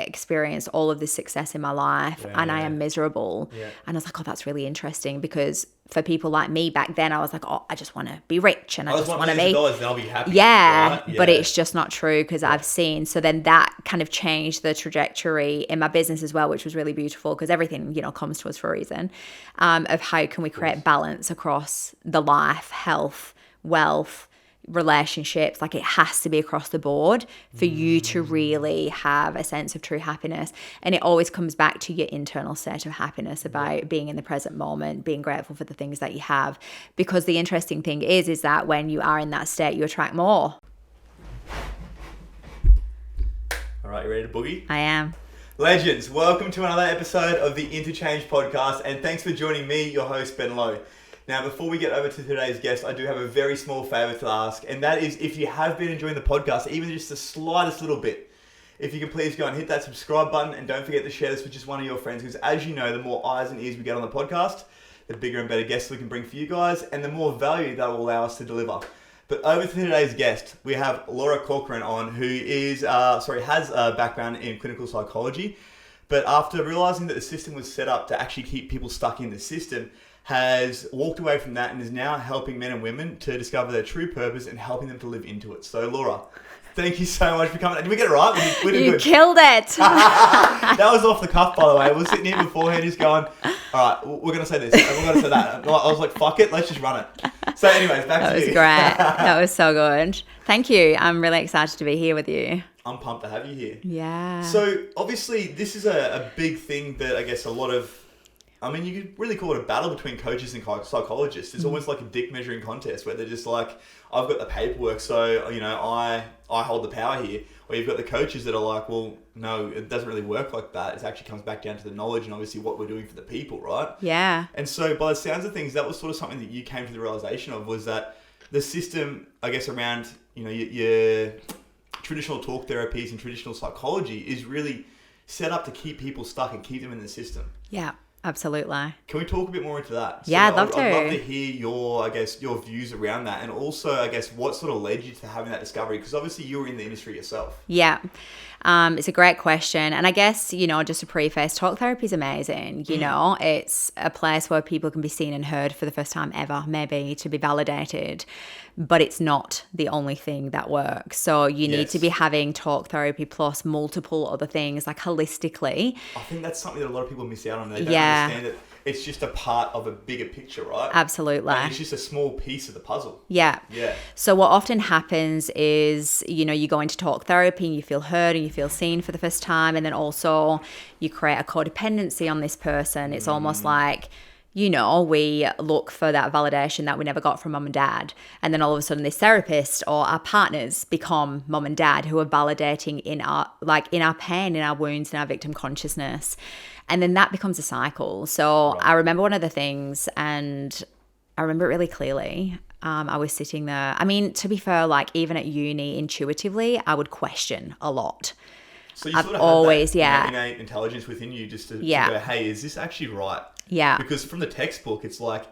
experienced all of this success in my life and I am miserable. And I was like, oh, that's really interesting, because for people like me back then, I was like, oh, I just want to be rich and I just want to be $1 million, then I'll be happy. right? But it's just not true, because I've seen. So then that kind of changed the trajectory in my business as well, which was really beautiful, because everything, comes to us for a reason, of how can we create balance across the life, health, wealth, relationships. Like, it has to be across the board for you to really have a sense of true happiness. And it always comes back to your internal state of happiness, about being in the present moment, being grateful for the things that you have. Because the interesting thing is that when you are in that state, you attract more. All right, you ready to boogie? I am. Legends, welcome to another episode of the INTOCHANGE podcast, and thanks for joining me, your host, Ben Lowe. Now, before we get over to today's guest, I do have a very small favor to ask, and that is, if you have been enjoying the podcast, even just the slightest little bit, if you can please go and hit that subscribe button, and don't forget to share this with just one of your friends, because as you know, the more eyes and ears we get on the podcast, the bigger and better guests we can bring for you guys, and the more value that will allow us to deliver. But over to today's guest, we have Laura Corcoran on, who has a background in clinical psychology, but after realizing that the system was set up to actually keep people stuck in the system, has walked away from that and is now helping men and women to discover their true purpose and helping them to live into it. So, Laura, thank you so much for coming. Did we get it right? We did you good. Killed it. That was off the cuff, by the way. We were sitting here beforehand just going, all right, we're going to say this and we're going to say that. I was like, fuck it, let's just run it. So anyways, back to you. That was great. That was so good. Thank you. I'm really excited to be here with you. I'm pumped to have you here. Yeah. So, obviously, this is a big thing that I guess a lot of, you could really call it a battle between coaches and psychologists. It's almost like a dick measuring contest where they're just like, I've got the paperwork, so, I hold the power here. Or you've got the coaches that are like, well, no, it doesn't really work like that. It actually comes back down to the knowledge and obviously what we're doing for the people, right? Yeah. And so by the sounds of things, that was sort of something that you came to the realization of, was that the system, I guess, around, your traditional talk therapies and traditional psychology is really set up to keep people stuck and keep them in the system. Yeah. Absolutely. Can we talk a bit more into that? Yeah, I'd love to. I'd love to hear your views around that, and also, I guess, what sort of led you to having that discovery? Because obviously you were in the industry yourself. Yeah. It's a great question. And I guess, just a preface, talk therapy is amazing. It's a place where people can be seen and heard for the first time ever, maybe, to be validated. But it's not the only thing that works. So you need to be having talk therapy plus multiple other things, like holistically. I think that's something that a lot of people miss out on. They don't understand that it's just a part of a bigger picture, right? Absolutely. And it's just a small piece of the puzzle. Yeah. Yeah. So what often happens is, you go into talk therapy and you feel heard and you feel seen for the first time. And then also you create a codependency on this person. It's almost like, we look for that validation that we never got from mum and dad. And then all of a sudden this therapist or our partners become mum and dad, who are validating in our pain, in our wounds, in our victim consciousness. And then that becomes a cycle. So I remember one of the things, and I remember it really clearly. I was sitting there. To be fair, like even at uni, intuitively, I would question a lot. So you sort of always, have that innate intelligence within you just to go, hey, is this actually right? Yeah. Because from the textbook, it's like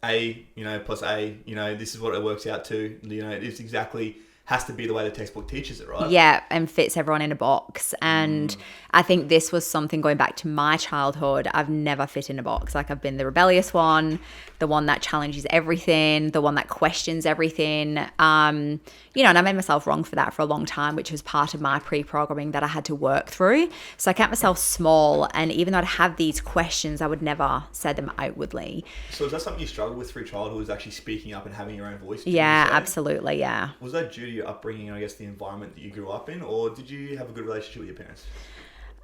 A, plus A, this is what it works out to. It's exactly has to be the way the textbook teaches it, right? Yeah, and fits everyone in a box. And I think this was something going back to my childhood. I've never fit in a box. Like, I've been the rebellious one, the one that challenges everything, the one that questions everything. And I made myself wrong for that for a long time, which was part of my pre-programming that I had to work through. So I kept myself small, and even though I'd have these questions, I would never say them outwardly. So is that something you struggled with through childhood, was actually speaking up and having your own voice? Yeah, absolutely, yeah. Was that due to your upbringing, I guess, the environment that you grew up in, or did you have a good relationship with your parents?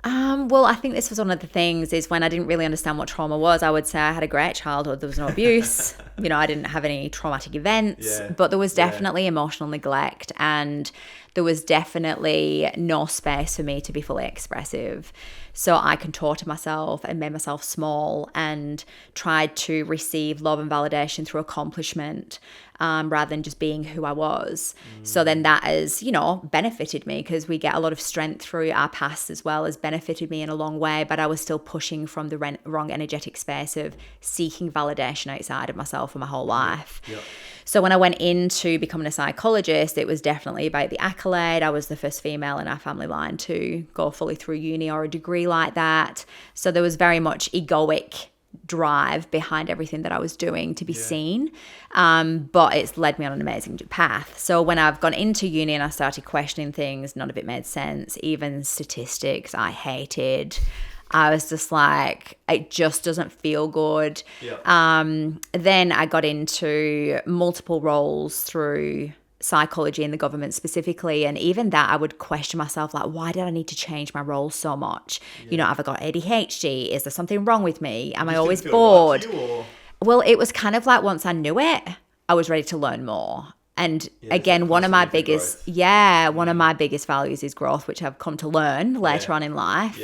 Well, I think this was one of the things, is when I didn't really understand what trauma was, I would say I had a great childhood. There was no abuse. I didn't have any traumatic events, but there was definitely emotional neglect, and there was definitely no space for me to be fully expressive. So I contorted myself and made myself small and tried to receive love and validation through accomplishment. rather than just being who I was. So then that has, benefited me, because we get a lot of strength through our past as well, as benefited me in a long way. But I was still pushing from the wrong energetic space of seeking validation outside of myself for my whole life. Yeah. So when I went into becoming a psychologist, it was definitely about the accolade. I was the first female in our family line to go fully through uni or a degree like that. So there was very much egoic drive behind everything that I was doing to be seen. But it's led me on an amazing path. So when I've gone into uni and I started questioning things, none of it made sense. Even statistics I hated. I was just like, it just doesn't feel good. Yeah. Then I got into multiple roles through psychology in the government specifically, and even that I would question myself, like, why did I need to change my role so much? Have I got ADHD? Is there something wrong with me? Am I always bored? Well, it was kind of like, once I knew it, I was ready to learn more. And again, one of my biggest values is growth, which I've come to learn later on in life.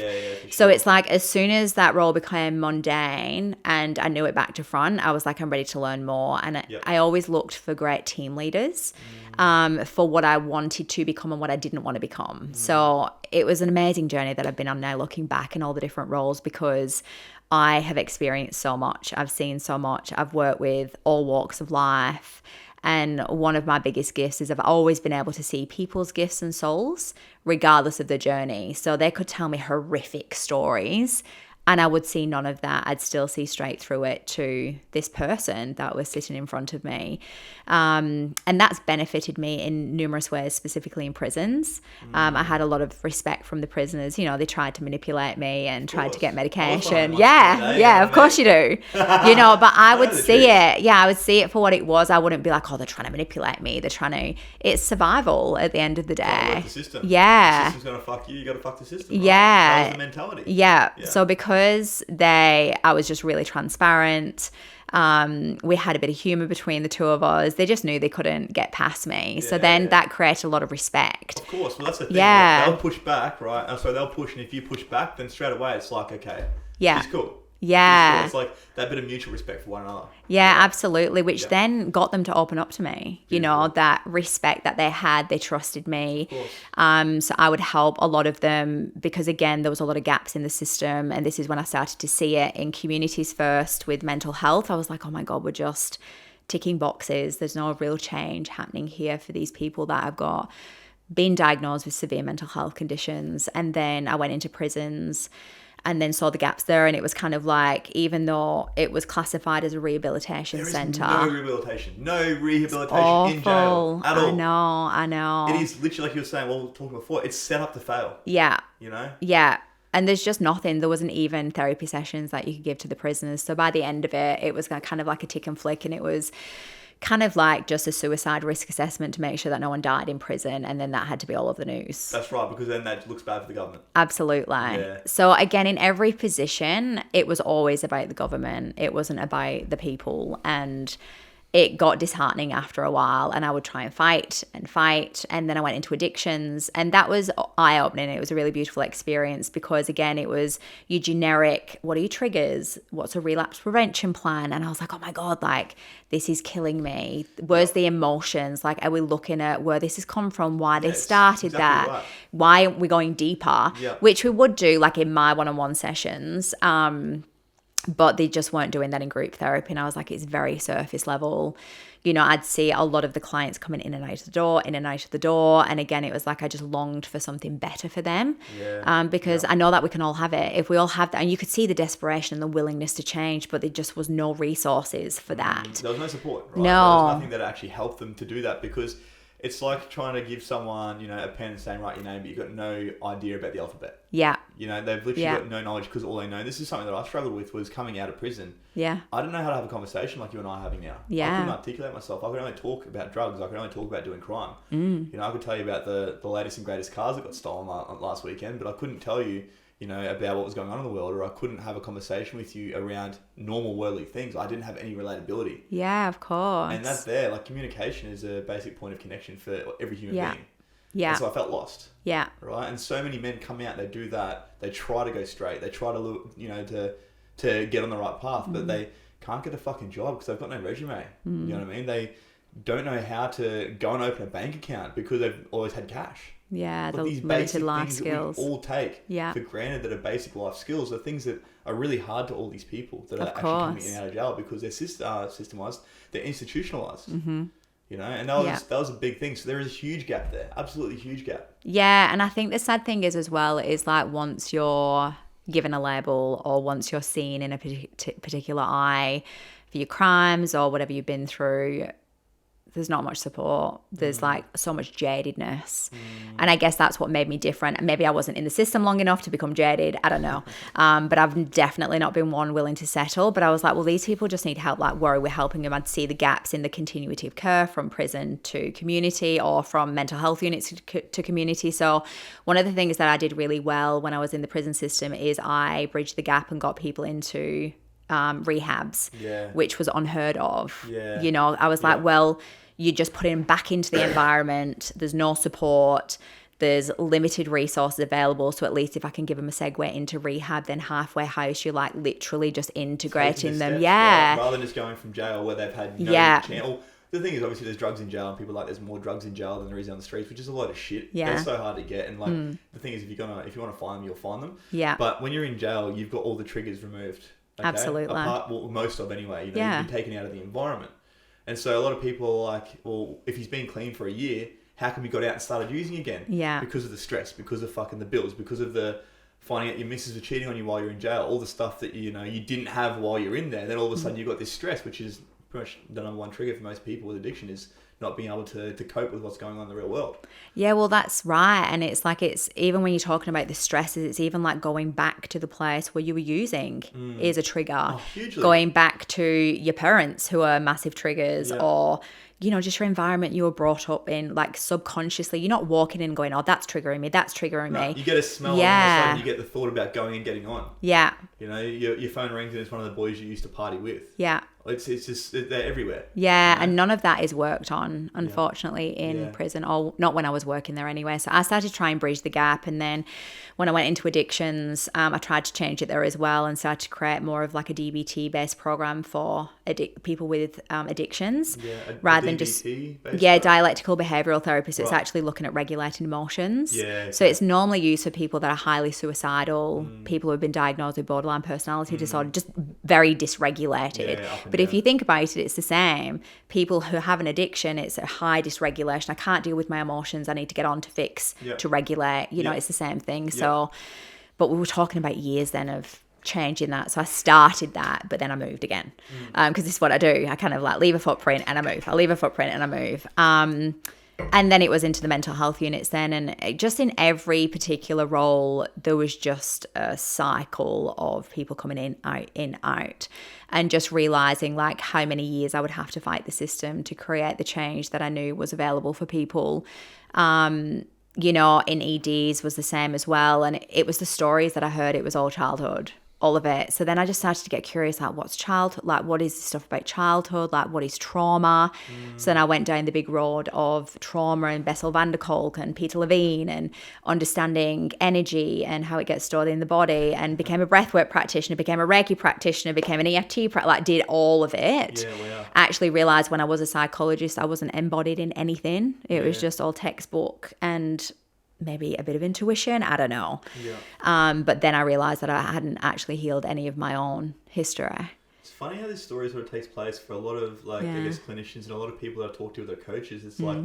So it's like, as soon as that role became mundane and I knew it back to front, I was like, I'm ready to learn more. And I always looked for great team leaders for what I wanted to become and what I didn't want to become. So it was an amazing journey that I've been on now, looking back in all the different roles, because I have experienced so much. I've seen so much. I've worked with all walks of life. And one of my biggest gifts is I've always been able to see people's gifts and souls, regardless of the journey. So they could tell me horrific stories, and I would see none of that. I'd still see straight through it to this person that was sitting in front of me. And that's benefited me in numerous ways, specifically in prisons. I had a lot of respect from the prisoners. They tried to manipulate me and tried to get medication. Of course you do. But I would see it. Yeah, I would see it for what it was. I wouldn't be like, oh, they're trying to manipulate me. It's survival at the end of the day. The system. Yeah. The system's going to fuck you. You got to fuck the system. Right? Yeah. That was the mentality. Yeah. So because I was just really transparent. We had a bit of humor between the two of us. They just knew they couldn't get past me. So then that created a lot of respect. Of course. Well, that's the thing. Yeah. They'll push back, right? And so they'll push, and if you push back, then straight away it's like, okay, she's cool. Yeah. It's like that bit of mutual respect for one another. Yeah, absolutely. Which then got them to open up to me, that respect that they had, they trusted me. So I would help a lot of them, because again, there was a lot of gaps in the system. And this is when I started to see it in communities first with mental health. I was like, oh my God, we're just ticking boxes. There's no real change happening here for these people that have been diagnosed with severe mental health conditions. And then I went into prisons and then saw the gaps there, and it was kind of like, even though it was classified as a rehabilitation centre. No rehabilitation in jail at all. I know. It is literally, like you were saying, well, talking before, it's set up to fail. Yeah. Yeah. And there's just nothing. There wasn't even therapy sessions that you could give to the prisoners. So by the end of it, it was kind of like a tick and flick, and it was kind of like just a suicide risk assessment to make sure that no one died in prison, and then that had to be all of the news. That's right, because then that looks bad for the government. Absolutely. Yeah. So again, in every position, it was always about the government. It wasn't about the people, and it got disheartening after a while, and I would try and fight, and then I went into addictions, and that was eye-opening. It was a really beautiful experience, because again, it was your generic, what are your triggers? What's a relapse prevention plan? And I was like, oh my God, like, this is killing me. Where's the emotions? Like, are we looking at where this has come from, why they started that? Right. Why aren't we going deeper? Which we would do, like, in my one-on-one sessions. But they just weren't doing that in group therapy. And I was like, it's very surface level. I'd see a lot of the clients coming in and out of the door. And again, it was like I just longed for something better for them. Because I know that we can all have it. If we all have that, and you could see the desperation and the willingness to change, but there just was no resources for that. There was no support, right? No. There was nothing that actually helped them to do that, because it's like trying to give someone, a pen and saying, write your name, but you've got no idea about the alphabet. Yeah. They've literally got no knowledge, because all they know, this is something that I struggled with, was coming out of prison. Yeah. I didn't know how to have a conversation like you and I are having now. Yeah. I couldn't articulate myself. I could only talk about drugs. I could only talk about doing crime. I could tell you about the latest and greatest cars that got stolen last weekend, but I couldn't tell you, about what was going on in the world, or I couldn't have a conversation with you around normal worldly things. I didn't have any relatability. Yeah, of course. And that's there. Like, communication is a basic point of connection for every human being. Yeah. And so I felt lost. Yeah. Right. And so many men come out, they do that. They try to go straight. They try to look, to get on the right path, but they can't get a fucking job because they've got no resume. You know what I mean? don't know how to go and open a bank account because they've always had cash. Yeah, the These limited basic life things skills. that we all take Yeah. for granted that are basic life skills are things that are really hard to all these people that Of are actually course. coming in and out of jail because they're systemized, they're institutionalized. Mm-hmm. You know, and that Yeah. was a big thing. So there is a huge gap there, absolutely huge gap. Yeah, and I think the sad thing is as well is like once you're given a label or once you're seen in a particular eye for your crimes or whatever you've been through, there's not much support. There's like so much jadedness. And I guess that's what made me different. Maybe I wasn't in the system long enough to become jaded. I don't know. But I've definitely not been one willing to settle. But I was like, well, these people just need help. Like, where we're helping them. I'd see the gaps in the continuity of care from prison to community or from mental health units to community. So one of the things that I did really well when I was in the prison system is I bridged the gap and got people into rehabs, which was unheard of. Yeah. You know, I was like, well, you just put him back into the environment. There's no support. There's limited resources available. So at least if I can give them a segue into rehab, then halfway house, you're like literally just integrating them. Steps, yeah. right? Rather than just going from jail where they've had no channel. The thing is, obviously, there's drugs in jail, and people are like there's more drugs in jail than there is on the streets, which is a lot of shit. Yeah. They're so hard to get, and like the thing is, if you want to find them, you'll find them. Yeah. But when you're in jail, you've got all the triggers removed. Okay? Absolutely. Most of anyway. You know, you've been taken out of the environment, and so a lot of people are like, well, if he's been clean for a year, how come he got out and started using again? Yeah. Because of the stress, because of fucking the bills, because of the finding out your missus were cheating on you while you're in jail, all the stuff that you didn't have while you're in there. Then all of a sudden you've got this stress, which is pretty much the number one trigger for most people with addiction is not being able to cope with what's going on in the real world. Yeah, well, that's right. And it's like, it's even when you're talking about the stresses, it's even like going back to the place where you were using is a trigger. Oh, hugely. Going back to your parents who are massive triggers or, just your environment you were brought up in, like subconsciously. You're not walking in and going, oh, that's triggering me. That's triggering me. You get a smell and all of a sudden you get the thought about going and getting on. Yeah. Your phone rings and it's one of the boys you used to party with. Yeah. It's just, they're everywhere. Yeah, and none of that is worked on, unfortunately, in prison, or not when I was working there anyway. So I started to try and bridge the gap. And then when I went into addictions, I tried to change it there as well and started to create more of like a DBT-based program for people with addictions. Yeah, rather than just dialectical behavioural therapy. So it's actually looking at regulating emotions. Yeah. So it's normally used for people that are highly suicidal, people who have been diagnosed with borderline personality disorder, just very dysregulated. Yeah, but if you think about it, it's the same. People who have an addiction, it's a high dysregulation. I can't deal with my emotions. I need to get on to fix, to regulate. It's the same thing. So, but we were talking about years then of changing that. So I started that, but then I moved again. Because this is what I do. I kind of like leave a footprint and I move. I leave a footprint and I move. And then it was into the mental health units then. And just in every particular role, there was just a cycle of people coming in, out. And just realizing like how many years I would have to fight the system to create the change that I knew was available for people. In EDs was the same as well. And it was the stories that I heard. It was all childhood. All of it. So then I just started to get curious, like what's childhood, like what is the stuff about childhood, like what is trauma. So then I went down the big road of trauma and Bessel van der Kolk and Peter Levine and understanding energy and how it gets stored in the body, and became a breathwork practitioner, became a Reiki practitioner, became an EFT did all of it. Actually realized when I was a psychologist, I wasn't embodied in anything. It was just all textbook and maybe a bit of intuition, I don't know. But then I realized that I hadn't actually healed any of my own history. It's funny how this story sort of takes place for a lot of I guess clinicians and a lot of people that I talk to with their coaches. It's like,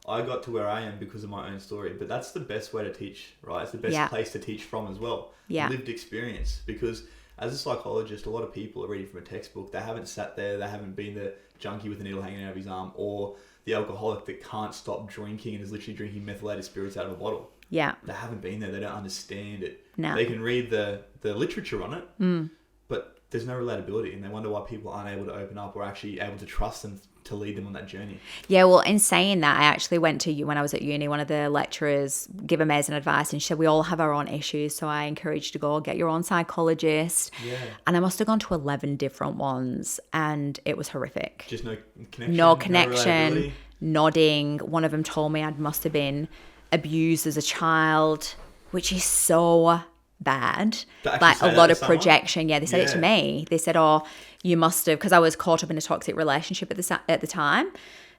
I got to where I am because of my own story, but that's the best way to teach, right? It's the best place to teach from as well. Lived experience, because as a psychologist, a lot of people are reading from a textbook. They haven't sat there, they haven't been the junkie with a needle hanging out of his arm, or the alcoholic that can't stop drinking and is literally drinking methylated spirits out of a bottle. Yeah. They haven't been there. They don't understand it. No. They can read the literature on it, but there's no relatability, and they wonder why people aren't able to open up or actually able to trust them to lead them on that journey. Yeah, well, in saying that, I actually went to when I was at uni, one of the lecturers gave amazing advice, and she said we all have our own issues, so I encourage you to go get your own psychologist. Yeah. And I must have gone to 11 different ones, and it was horrific. Just no connection. No connection. Nodding. One of them told me I must have been abused as a child, which is so bad. Like a lot of projection. Yeah, they said it to me. They said, oh, you must have, because I was caught up in a toxic relationship at the time.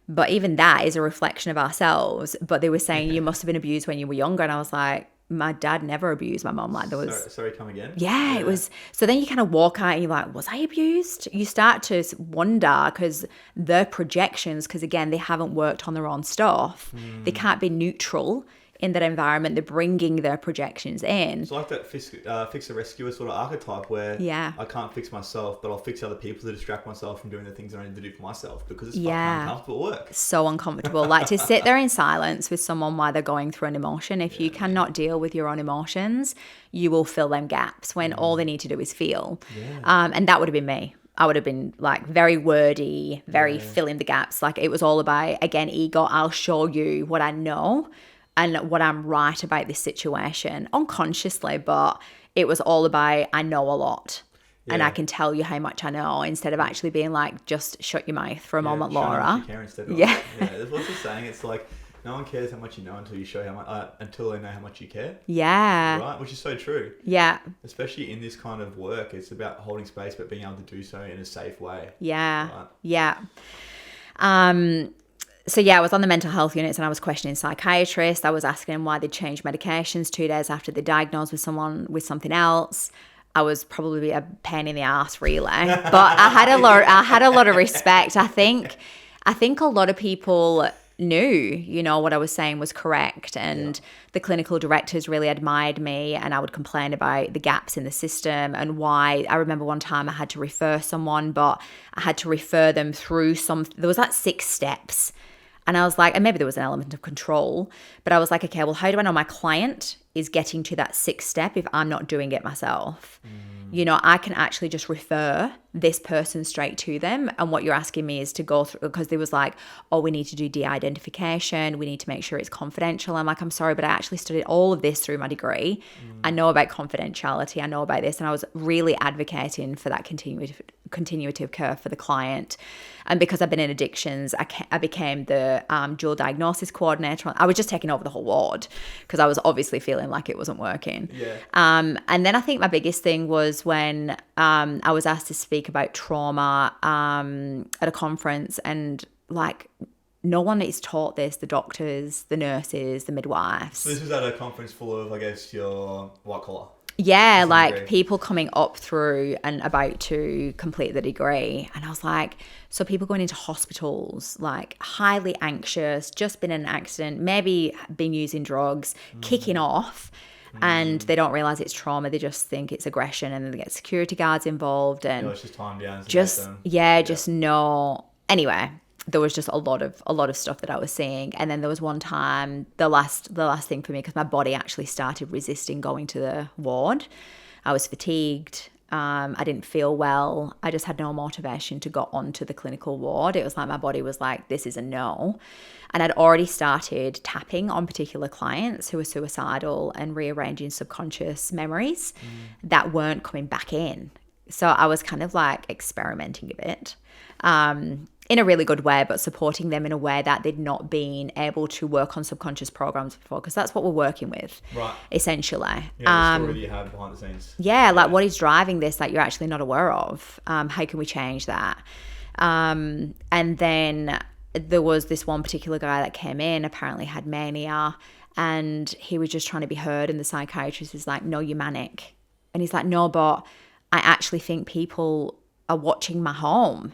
But even that is a reflection of ourselves. But they were saying you must have been abused when you were younger. And I was like, my dad never abused my mom. Like there was... Sorry, come again? Yeah, it was... So then you kind of walk out and you're like, was I abused? You start to wonder because their projections, because again, they haven't worked on their own stuff. They can't be neutral in that environment. They're bringing their projections in. It's like that fixer rescuer sort of archetype where I can't fix myself, but I'll fix other people to distract myself from doing the things I need to do for myself because it's fucking uncomfortable work. So uncomfortable. Like to sit there in silence with someone while they're going through an emotion. If you cannot deal with your own emotions, you will fill them gaps when all they need to do is feel. And that would have been me. I would have been like very wordy, very fill in the gaps. Like it was all about, again, ego. I'll show you what I know and what I'm right about this situation unconsciously, but it was all about I know a lot and I can tell you how much I know instead of actually being like, just shut your mouth for a moment, Laura. You care instead of There's lots of saying. It's like no one cares how much you know until you show how much until they know how much you care. Yeah. Right, which is so true. Yeah. Especially in this kind of work, it's about holding space but being able to do so in a safe way. Yeah. Right? Yeah. So I was on the mental health units and I was questioning psychiatrists. I was asking them why they'd changed medications 2 days after they diagnosed with someone with something else. I was probably a pain in the ass, really, but I had a lot of respect. I think a lot of people knew, what I was saying was correct, and the clinical directors really admired me. And I would complain about the gaps in the system and why. I remember one time I had to refer someone, but I had to refer them through there was like 6 steps. And I was like, and maybe there was an element of control, but I was like, okay, well, how do I know my client is getting to that 6th step if I'm not doing it myself? I can actually just refer this person straight to them. And what you're asking me is to go through, because there was like, oh, we need to do de-identification. We need to make sure it's confidential. I'm like, I'm sorry, but I actually studied all of this through my degree. I know about confidentiality. I know about this. And I was really advocating for that continuative care for the client. And because I've been in addictions, I became the dual diagnosis coordinator. I was just taking over the whole ward because I was obviously feeling like it wasn't working. Yeah. And then I think my biggest thing was when I was asked to speak about trauma at a conference, and like no one is taught this, the doctors, the nurses, the midwives. So this was at a conference full of, I guess, your white collar. Yeah, like people coming up through and about to complete the degree. And I was like, so people going into hospitals, like highly anxious, just been in an accident, maybe been using drugs, kicking off, and they don't realize it's trauma. They just think it's aggression, and then they get security guards involved. And it's just time down. Just no. Anyway, there was just a lot of stuff that I was seeing. And then there was one time, the last thing for me, because my body actually started resisting going to the ward. I was fatigued. I didn't feel well. I just had no motivation to go onto the clinical ward. It was like my body was like, this is a no. And I'd already started tapping on particular clients who were suicidal and rearranging subconscious memories that weren't coming back in. So I was kind of like experimenting a bit. In a really good way, but supporting them in a way that they'd not been able to work on subconscious programs before, because that's what we're working with, right? Essentially. Yeah, the story that you have behind the scenes. Yeah, like what is driving this that you're actually not aware of? How can we change that? And then there was this one particular guy that came in, apparently had mania, and he was just trying to be heard, and the psychiatrist is like, no, you're manic. And he's like, no, but I actually think people are watching my home.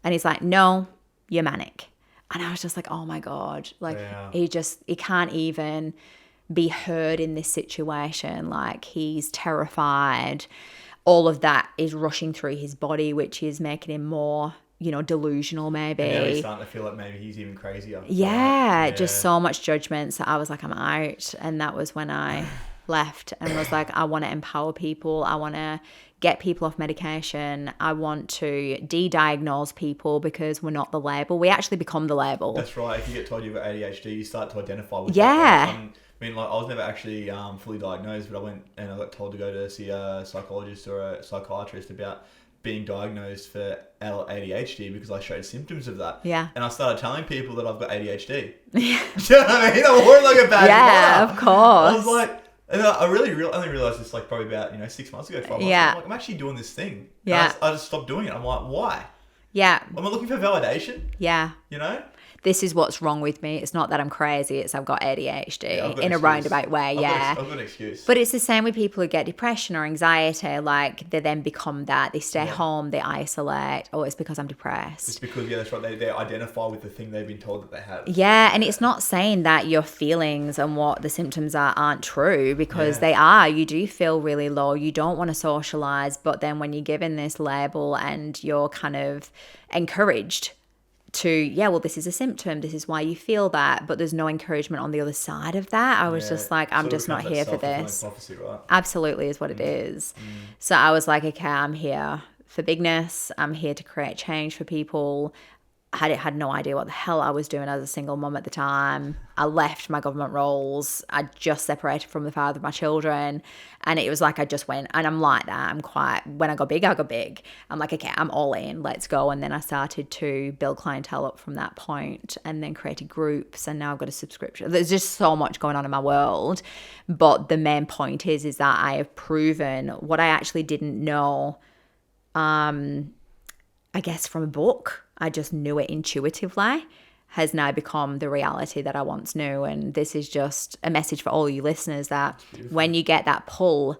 And he's like, no, you're manic. And I was just like, oh my God. Like he can't even be heard in this situation. Like he's terrified. All of that is rushing through his body, which is making him more, delusional maybe. And now he's starting to feel like maybe he's even crazier. Yeah, just so much judgment. So I was like, I'm out. And that was when I left and was like, I want to empower people. I want to get people off medication. I want to de-diagnose people because we're not the label. We actually become the label. That's right. If you get told you've got ADHD, you start to identify with that. I was never actually fully diagnosed, but I went and I got told to go to see a psychologist or a psychiatrist about being diagnosed for ADHD because I showed symptoms of that. Yeah. And I started telling people that I've got ADHD. Yeah. Do you know what I mean? I wore it like a badge. Yeah, of course. I was like, and I really only realised this like probably about 6 months ago, 5 months ago. I'm like, I'm actually doing this thing. Yeah. I just stopped doing it. I'm like, why? Yeah. Am I looking for validation? Yeah. this is what's wrong with me. It's not that I'm crazy. It's I've got ADHD in a roundabout way. I've got an excuse. But it's the same with people who get depression or anxiety. Like they then become that. They stay home. They isolate. Oh, it's because I'm depressed. It's because, that's right. They identify with the thing they've been told that they have. Yeah. And it's not saying that your feelings and what the symptoms aren't true, because they are. You do feel really low. You don't want to socialize. But then when you're given this label and you're kind of encouraged to, well, this is a symptom, this is why you feel that, but there's no encouragement on the other side of that. I was just like, I'm just not here for this. Prophecy, right? Absolutely is what it is. So I was like, okay, I'm here for bigness. I'm here to create change for people. I had no idea what the hell I was doing as a single mum at the time. I left my government roles. I just separated from the father of my children. And it was like I just went, and I'm like that. When I got big, I got big. I'm like, okay, I'm all in. Let's go. And then I started to build clientele up from that point, and then created groups. And now I've got a subscription. There's just so much going on in my world. But the main point is that I have proven what I actually didn't know, I guess from a book. I just knew it intuitively, has now become the reality that I once knew. And this is just a message for all you listeners that when you get that pull,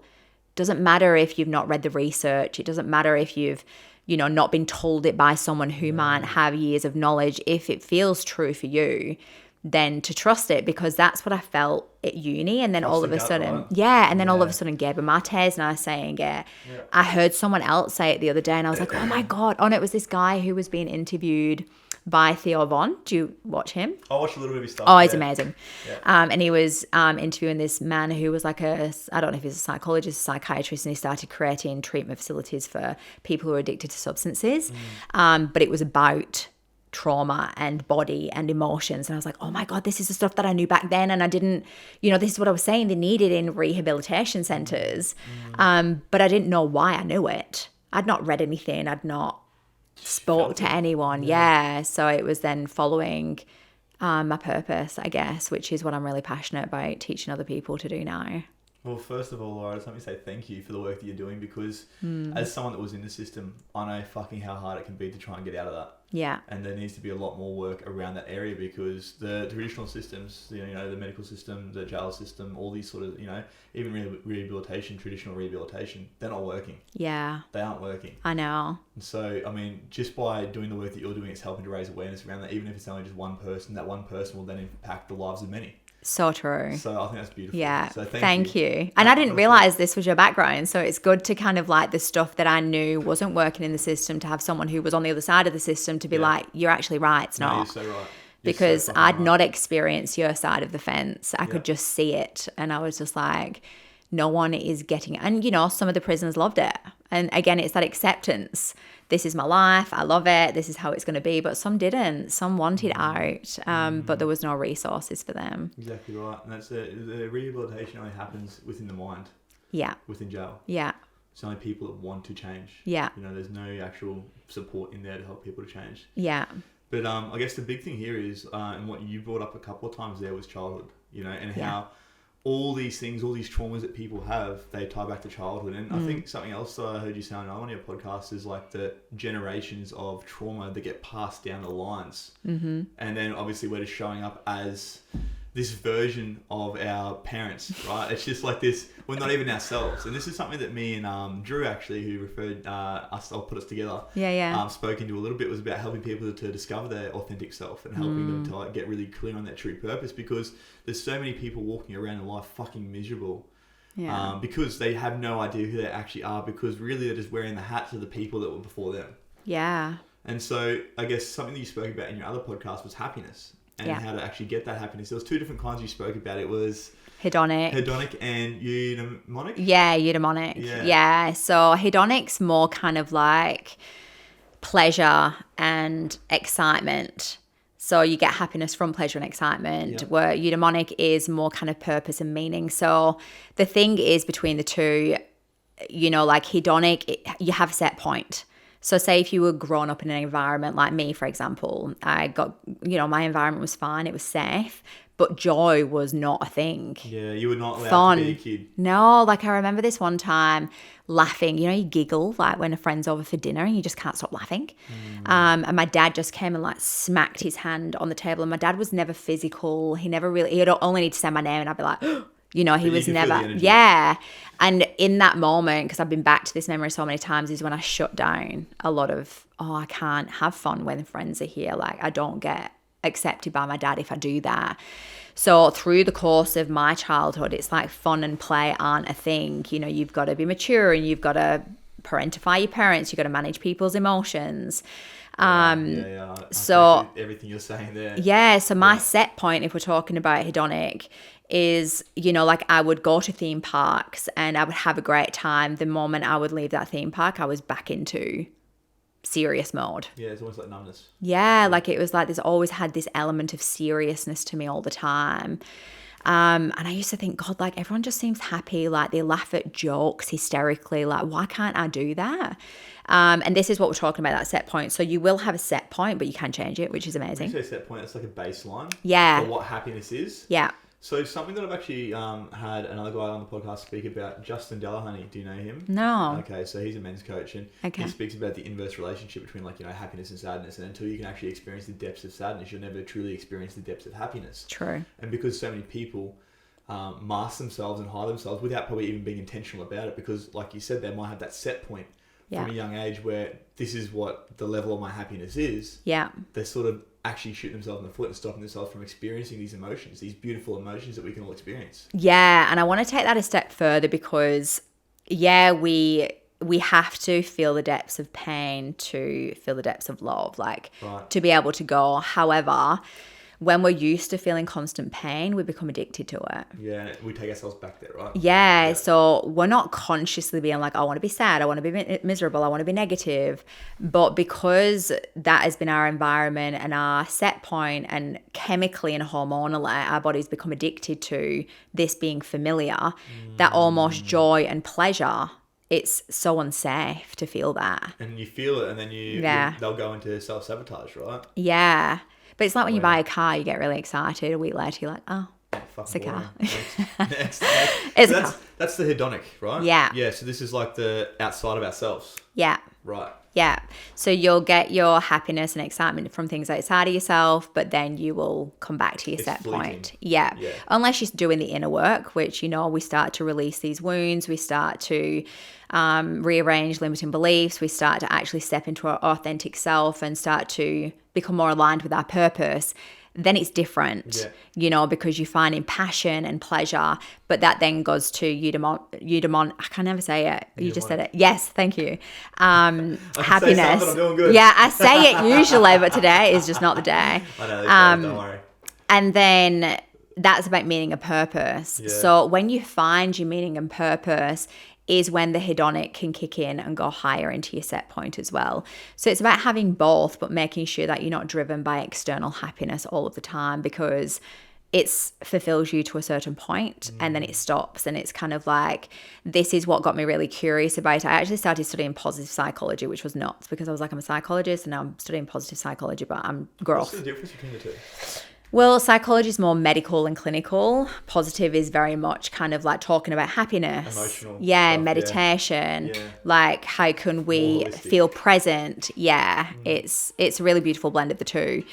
doesn't matter if you've not read the research. It doesn't matter if you've, not been told it by someone who might have years of knowledge. If it feels true for you, then to trust it, because that's what I felt at uni. And then all of a sudden, all of a sudden Gabor Mates now saying it. I heard someone else say it the other day, and I was like, oh my God. Oh, no, it was this guy who was being interviewed by Theo Von. Do you watch him? I watched a little bit of his stuff. Oh, he's amazing. And he was interviewing this man who was like I don't know if he's a psychologist, a psychiatrist, and he started creating treatment facilities for people who are addicted to substances. But it was about trauma and body and emotions. And I was like, oh my God, this is the stuff that I knew back then. And I didn't, this is what I was saying they needed in rehabilitation centers. But I didn't know why I knew it. I'd not read anything. I'd not spoke to anyone. So it was then following my purpose, I guess, which is what I'm really passionate about, teaching other people to do now. Well, first of all, Laura, just let me say thank you for the work that you're doing, because as someone that was in the system, I know fucking how hard it can be to try and get out of that. Yeah. And there needs to be a lot more work around that area, because the traditional systems, the medical system, the jail system, all these sort of, even rehabilitation, traditional rehabilitation, they're not working. Yeah. They aren't working. I know. And so, just by doing the work that you're doing, it's helping to raise awareness around that. Even if it's only just one person, that one person will then impact the lives of many. So true. So I think that's beautiful. Yeah. So thank you. And I didn't realize this was your background. So it's good to kind of like the stuff that I knew wasn't working in the system, to have someone who was on the other side of the system to be like, you're actually right. It's not. You're so right. Because I'd not experienced your side of the fence. I could just see it. And I was just like, no one is getting it. And, some of the prisoners loved it. And again, it's that acceptance. This is my life. I love it. This is how it's going to be. But some didn't. Some wanted out, but there was no resources for them. Exactly right. And that's the rehabilitation only happens within the mind. Yeah. Within jail. Yeah. It's only people that want to change. Yeah. There's no actual support in there to help people to change. Yeah. But I guess the big thing here is, and what you brought up a couple of times there, was childhood, and how all these things, all these traumas that people have, they tie back to childhood. And I think something else that I heard you say on one of your podcasts is like the generations of trauma that get passed down the lines. Mm-hmm. And then obviously we're just showing up as this version of our parents, right? It's just like this, we're not even ourselves. And this is something that me and Drew, actually, who referred us, or put us together, spoke into a little bit, was about helping people to discover their authentic self and helping them to like get really clear on their true purpose, because there's so many people walking around in life fucking miserable. Yeah. Because they have no idea who they actually are, because really they're just wearing the hats of the people that were before them. Yeah. And so I guess something that you spoke about in your other podcast was happiness. And how to actually get that happiness. There was two different kinds you spoke about. It was hedonic and eudaimonic. Yeah, eudaimonic. Yeah. So hedonic's more kind of like pleasure and excitement. So you get happiness from pleasure and excitement, where eudaimonic is more kind of purpose and meaning. So the thing is between the two, like hedonic, you have a set point. So say if you were grown up in an environment like me, for example, I got, my environment was fine. It was safe, but joy was not a thing. Yeah, you were not allowed to be a kid. No, like I remember this one time laughing. You giggle like when a friend's over for dinner and you just can't stop laughing. And my dad just came and like smacked his hand on the table. And my dad was never physical. He would only need to say my name and I'd be like, he was never, yeah. And in that moment, because I've been back to this memory so many times, is when I shut down a lot of, I can't have fun when friends are here. Like I don't get accepted by my dad if I do that. So through the course of my childhood, it's like fun and play aren't a thing. You've got to be mature and you've got to parentify your parents. You've got to manage people's emotions. So everything you're saying there. Yeah. So my set point, if we're talking about hedonic, is, like I would go to theme parks and I would have a great time. The moment I would leave that theme park, I was back into serious mode. Yeah, it's almost like numbness. Yeah, like it was like there's always had this element of seriousness to me all the time. And I used to think, God, like everyone just seems happy. Like they laugh at jokes hysterically. Like, why can't I do that? And this is what we're talking about, that set point. So you will have a set point, but you can change it, which is amazing. When you say set point, it's like a baseline. Yeah. For what happiness is. Yeah. So something that I've actually had another guy on the podcast speak about, Justin Delahunty. Do you know him? No. Okay, so he's a men's coach and he speaks about the inverse relationship between happiness and sadness. And until you can actually experience the depths of sadness, you'll never truly experience the depths of happiness. True. And because so many people mask themselves and hide themselves without probably even being intentional about it, because like you said, they might have that set point from a young age where this is what the level of my happiness is. Yeah. They're sort of actually shooting themselves in the foot and stopping themselves from experiencing these emotions, these beautiful emotions that we can all experience. Yeah, and I want to take that a step further because, we have to feel the depths of pain to feel the depths of love, to be able to go. However, when we're used to feeling constant pain, we become addicted to it. Yeah, we take ourselves back there, right? Yeah, so we're not consciously being like, I want to be sad, I want to be miserable, I want to be negative. But because that has been our environment and our set point, and chemically and hormonally, our bodies become addicted to this being familiar, that almost joy and pleasure, it's so unsafe to feel that. And you feel it and then they'll go into self-sabotage, right? Yeah. But it's like when you buy a car, you get really excited. A week later, you're like, oh, it's a car. Next. So that's the hedonic, right? Yeah. Yeah, so this is like the outside of ourselves. Yeah. Right. Yeah. So you'll get your happiness and excitement from things outside of yourself, but then you will come back to your set point. Yeah. Unless you're doing the inner work, which, we start to release these wounds. We start to rearrange limiting beliefs. We start to actually step into our authentic self and start to become more aligned with our purpose. Then it's different, because you find in passion and pleasure, but that then goes to eudaimon. I can never say it. You just said it. Yes, thank you. Happiness. I'm doing good. Yeah, I say it usually, but today is just not the day. I know, don't worry. And then that's about meaning and purpose. Yeah. So when you find your meaning and purpose is when the hedonic can kick in and go higher into your set point as well. So it's about having both, but making sure that you're not driven by external happiness all of the time, because it fulfills you to a certain point and then it stops. And it's kind of like, this is what got me really curious about it. I actually started studying positive psychology, which was nuts, because I was like, I'm a psychologist and now I'm studying positive psychology, but I'm growth. What's the difference between the two? Well, psychology is more medical and clinical. Positive is very much kind of like talking about happiness. Emotional. Yeah, stuff, meditation. Yeah. Like how can we feel present? Yeah, it's a really beautiful blend of the two.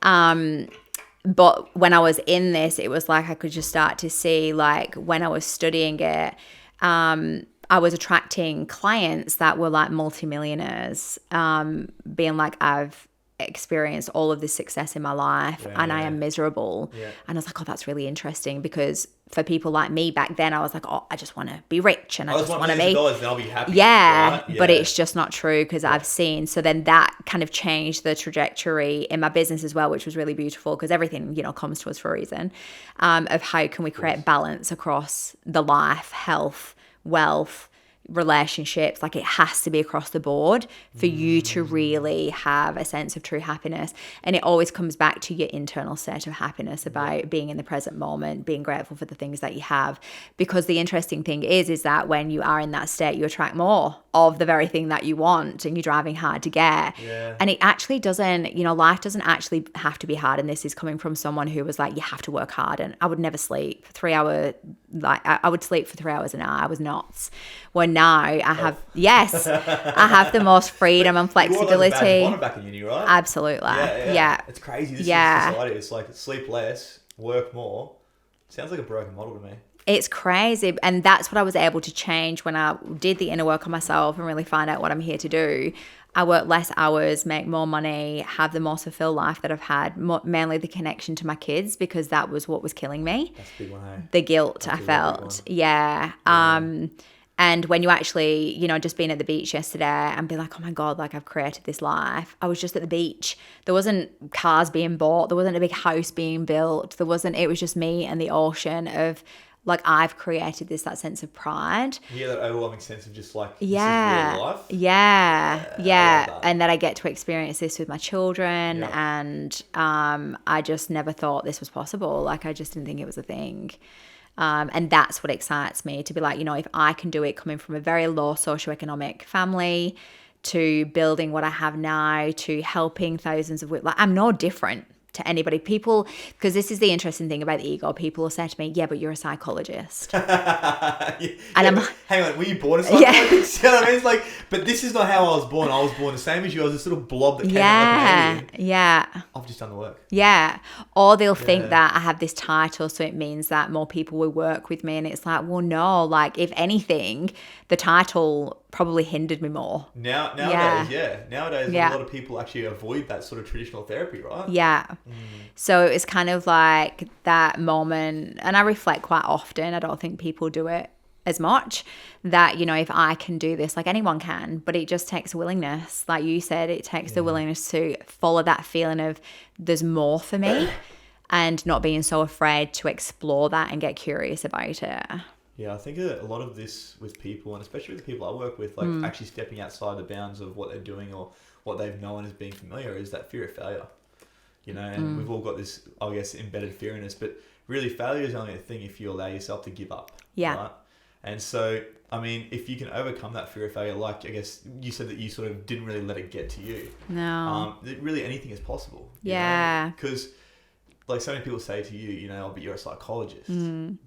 But when I was in this, it was like I could just start to see, like when I was studying it, I was attracting clients that were like multimillionaires, being like, I've experienced all of this success in my life and I am miserable. And I was like, oh, that's really interesting, because for people like me back then, I was like, oh, I just want to be rich and I just want to be $1 and I'll be happy. Right? But it's just not true, because I've seen. So then that kind of changed the trajectory in my business as well, which was really beautiful, because everything, comes to us for a reason, of how can we create balance across the life, health, wealth, relationships. Like it has to be across the board for you to really have a sense of true happiness. And it always comes back to your internal state of happiness, about being in the present moment, being grateful for the things that you have. Because the interesting thing is that when you are in that state, you attract more. of the very thing that you want and you're driving hard to get. Yeah. And it actually doesn't, life doesn't actually have to be hard. And this is coming from someone who was like, you have to work hard. And I would never sleep for 3 hours. Like I would sleep for 3 hours an hour. I was nuts. Well, now I have, yes, I have the most freedom and flexibility. You were back in uni, right? Absolutely. Yeah. It's crazy. This is society. It's like sleep less, work more. Sounds like a broken model to me. It's crazy. And that's what I was able to change when I did the inner work on myself and really find out what I'm here to do. I work less hours, make more money, have the most fulfilled life that I've had, mainly the connection to my kids, because that was what was killing me. That's a big one, hey? The guilt I felt. Yeah. And when you actually, just being at the beach yesterday and be like, oh my God, like I've created this life. I was just at the beach. There wasn't cars being bought. There wasn't a big house being built. It was just me and the ocean of like, I've created that sense of pride. Yeah, that overwhelming sense of just like, this is real life. Yeah. And that I get to experience this with my children. And I just never thought this was possible. Like, I just didn't think it was a thing. And that's what excites me, to be like, if I can do it coming from a very low socioeconomic family to building what I have now to helping thousands of women. Like, I'm no different to anybody. People, because this is the interesting thing about the ego, people will say to me, yeah, but you're a psychologist. And I'm like, hang on, were you born a psychologist? You know what I mean? It's like, but this is not how I was born. I was born the same as you. I was this little blob that came out like an alien. Yeah. I've just done the work. Yeah. Or they'll think that I have this title, so it means that more people will work with me. And it's like, well, no, like if anything, the title probably hindered me more. Nowadays, a lot of people actually avoid that sort of traditional therapy, right? Yeah. So it's kind of like that moment, and I reflect quite often. I don't think people do it as much, that, if I can do this, like anyone can, but it just takes willingness. Like you said, it takes the willingness to follow that feeling of there's more for me and not being so afraid to explore that and get curious about it. Yeah, I think a lot of this with people, and especially with the people I work with, like actually stepping outside the bounds of what they're doing or what they've known as being familiar, is that fear of failure. And we've all got this, I guess, embedded fear in us, but really failure is only a thing if you allow yourself to give up. Yeah. Right? And so, I mean, if you can overcome that fear of failure, like I guess you said that you sort of didn't really let it get to you. No. Really anything is possible. Yeah. Because like so many people say to you, but you're a psychologist.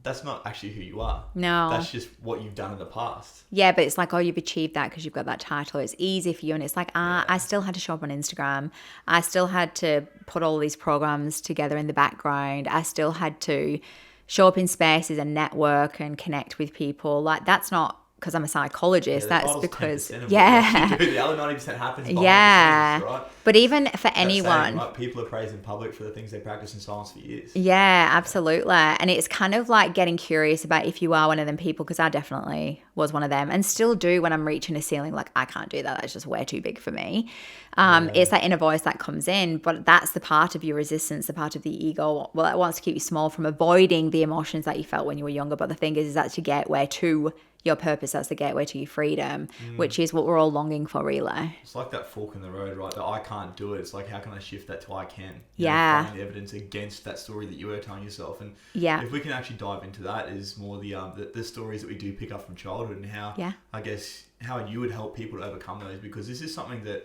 That's not actually who you are. No. That's just what you've done in the past. Yeah, but it's like, oh, you've achieved that because you've got that title. It's easy for you. And it's like, I still had to show up on Instagram. I still had to put all these programs together in the background. I still had to show up in spaces and network and connect with people. Like, that's not because I'm a psychologist. That's because, the other 90% happens behind the scenes, right? But even for anyone, saying, right? People are praised in public for the things they practice in silence for years. Yeah, absolutely. And it's kind of like getting curious about if you are one of them people, because I definitely was one of them and still do when I'm reaching a ceiling, like I can't do that. That's just way too big for me. It's that inner voice that comes in, but that's the part of your resistance, the part of the ego, well, that wants to keep you small from avoiding the emotions that you felt when you were younger. But the thing is that's your gateway to your purpose. That's the gateway to your freedom, which is what we're all longing for, really. It's like that fork in the road, right? That I can't do it. It's like, how can I shift that to I can? Find the evidence against that story that you were telling yourself. And if we can actually dive into that, is more the stories that we do pick up from childhood and how, I guess, how you would help people to overcome those, because this is something that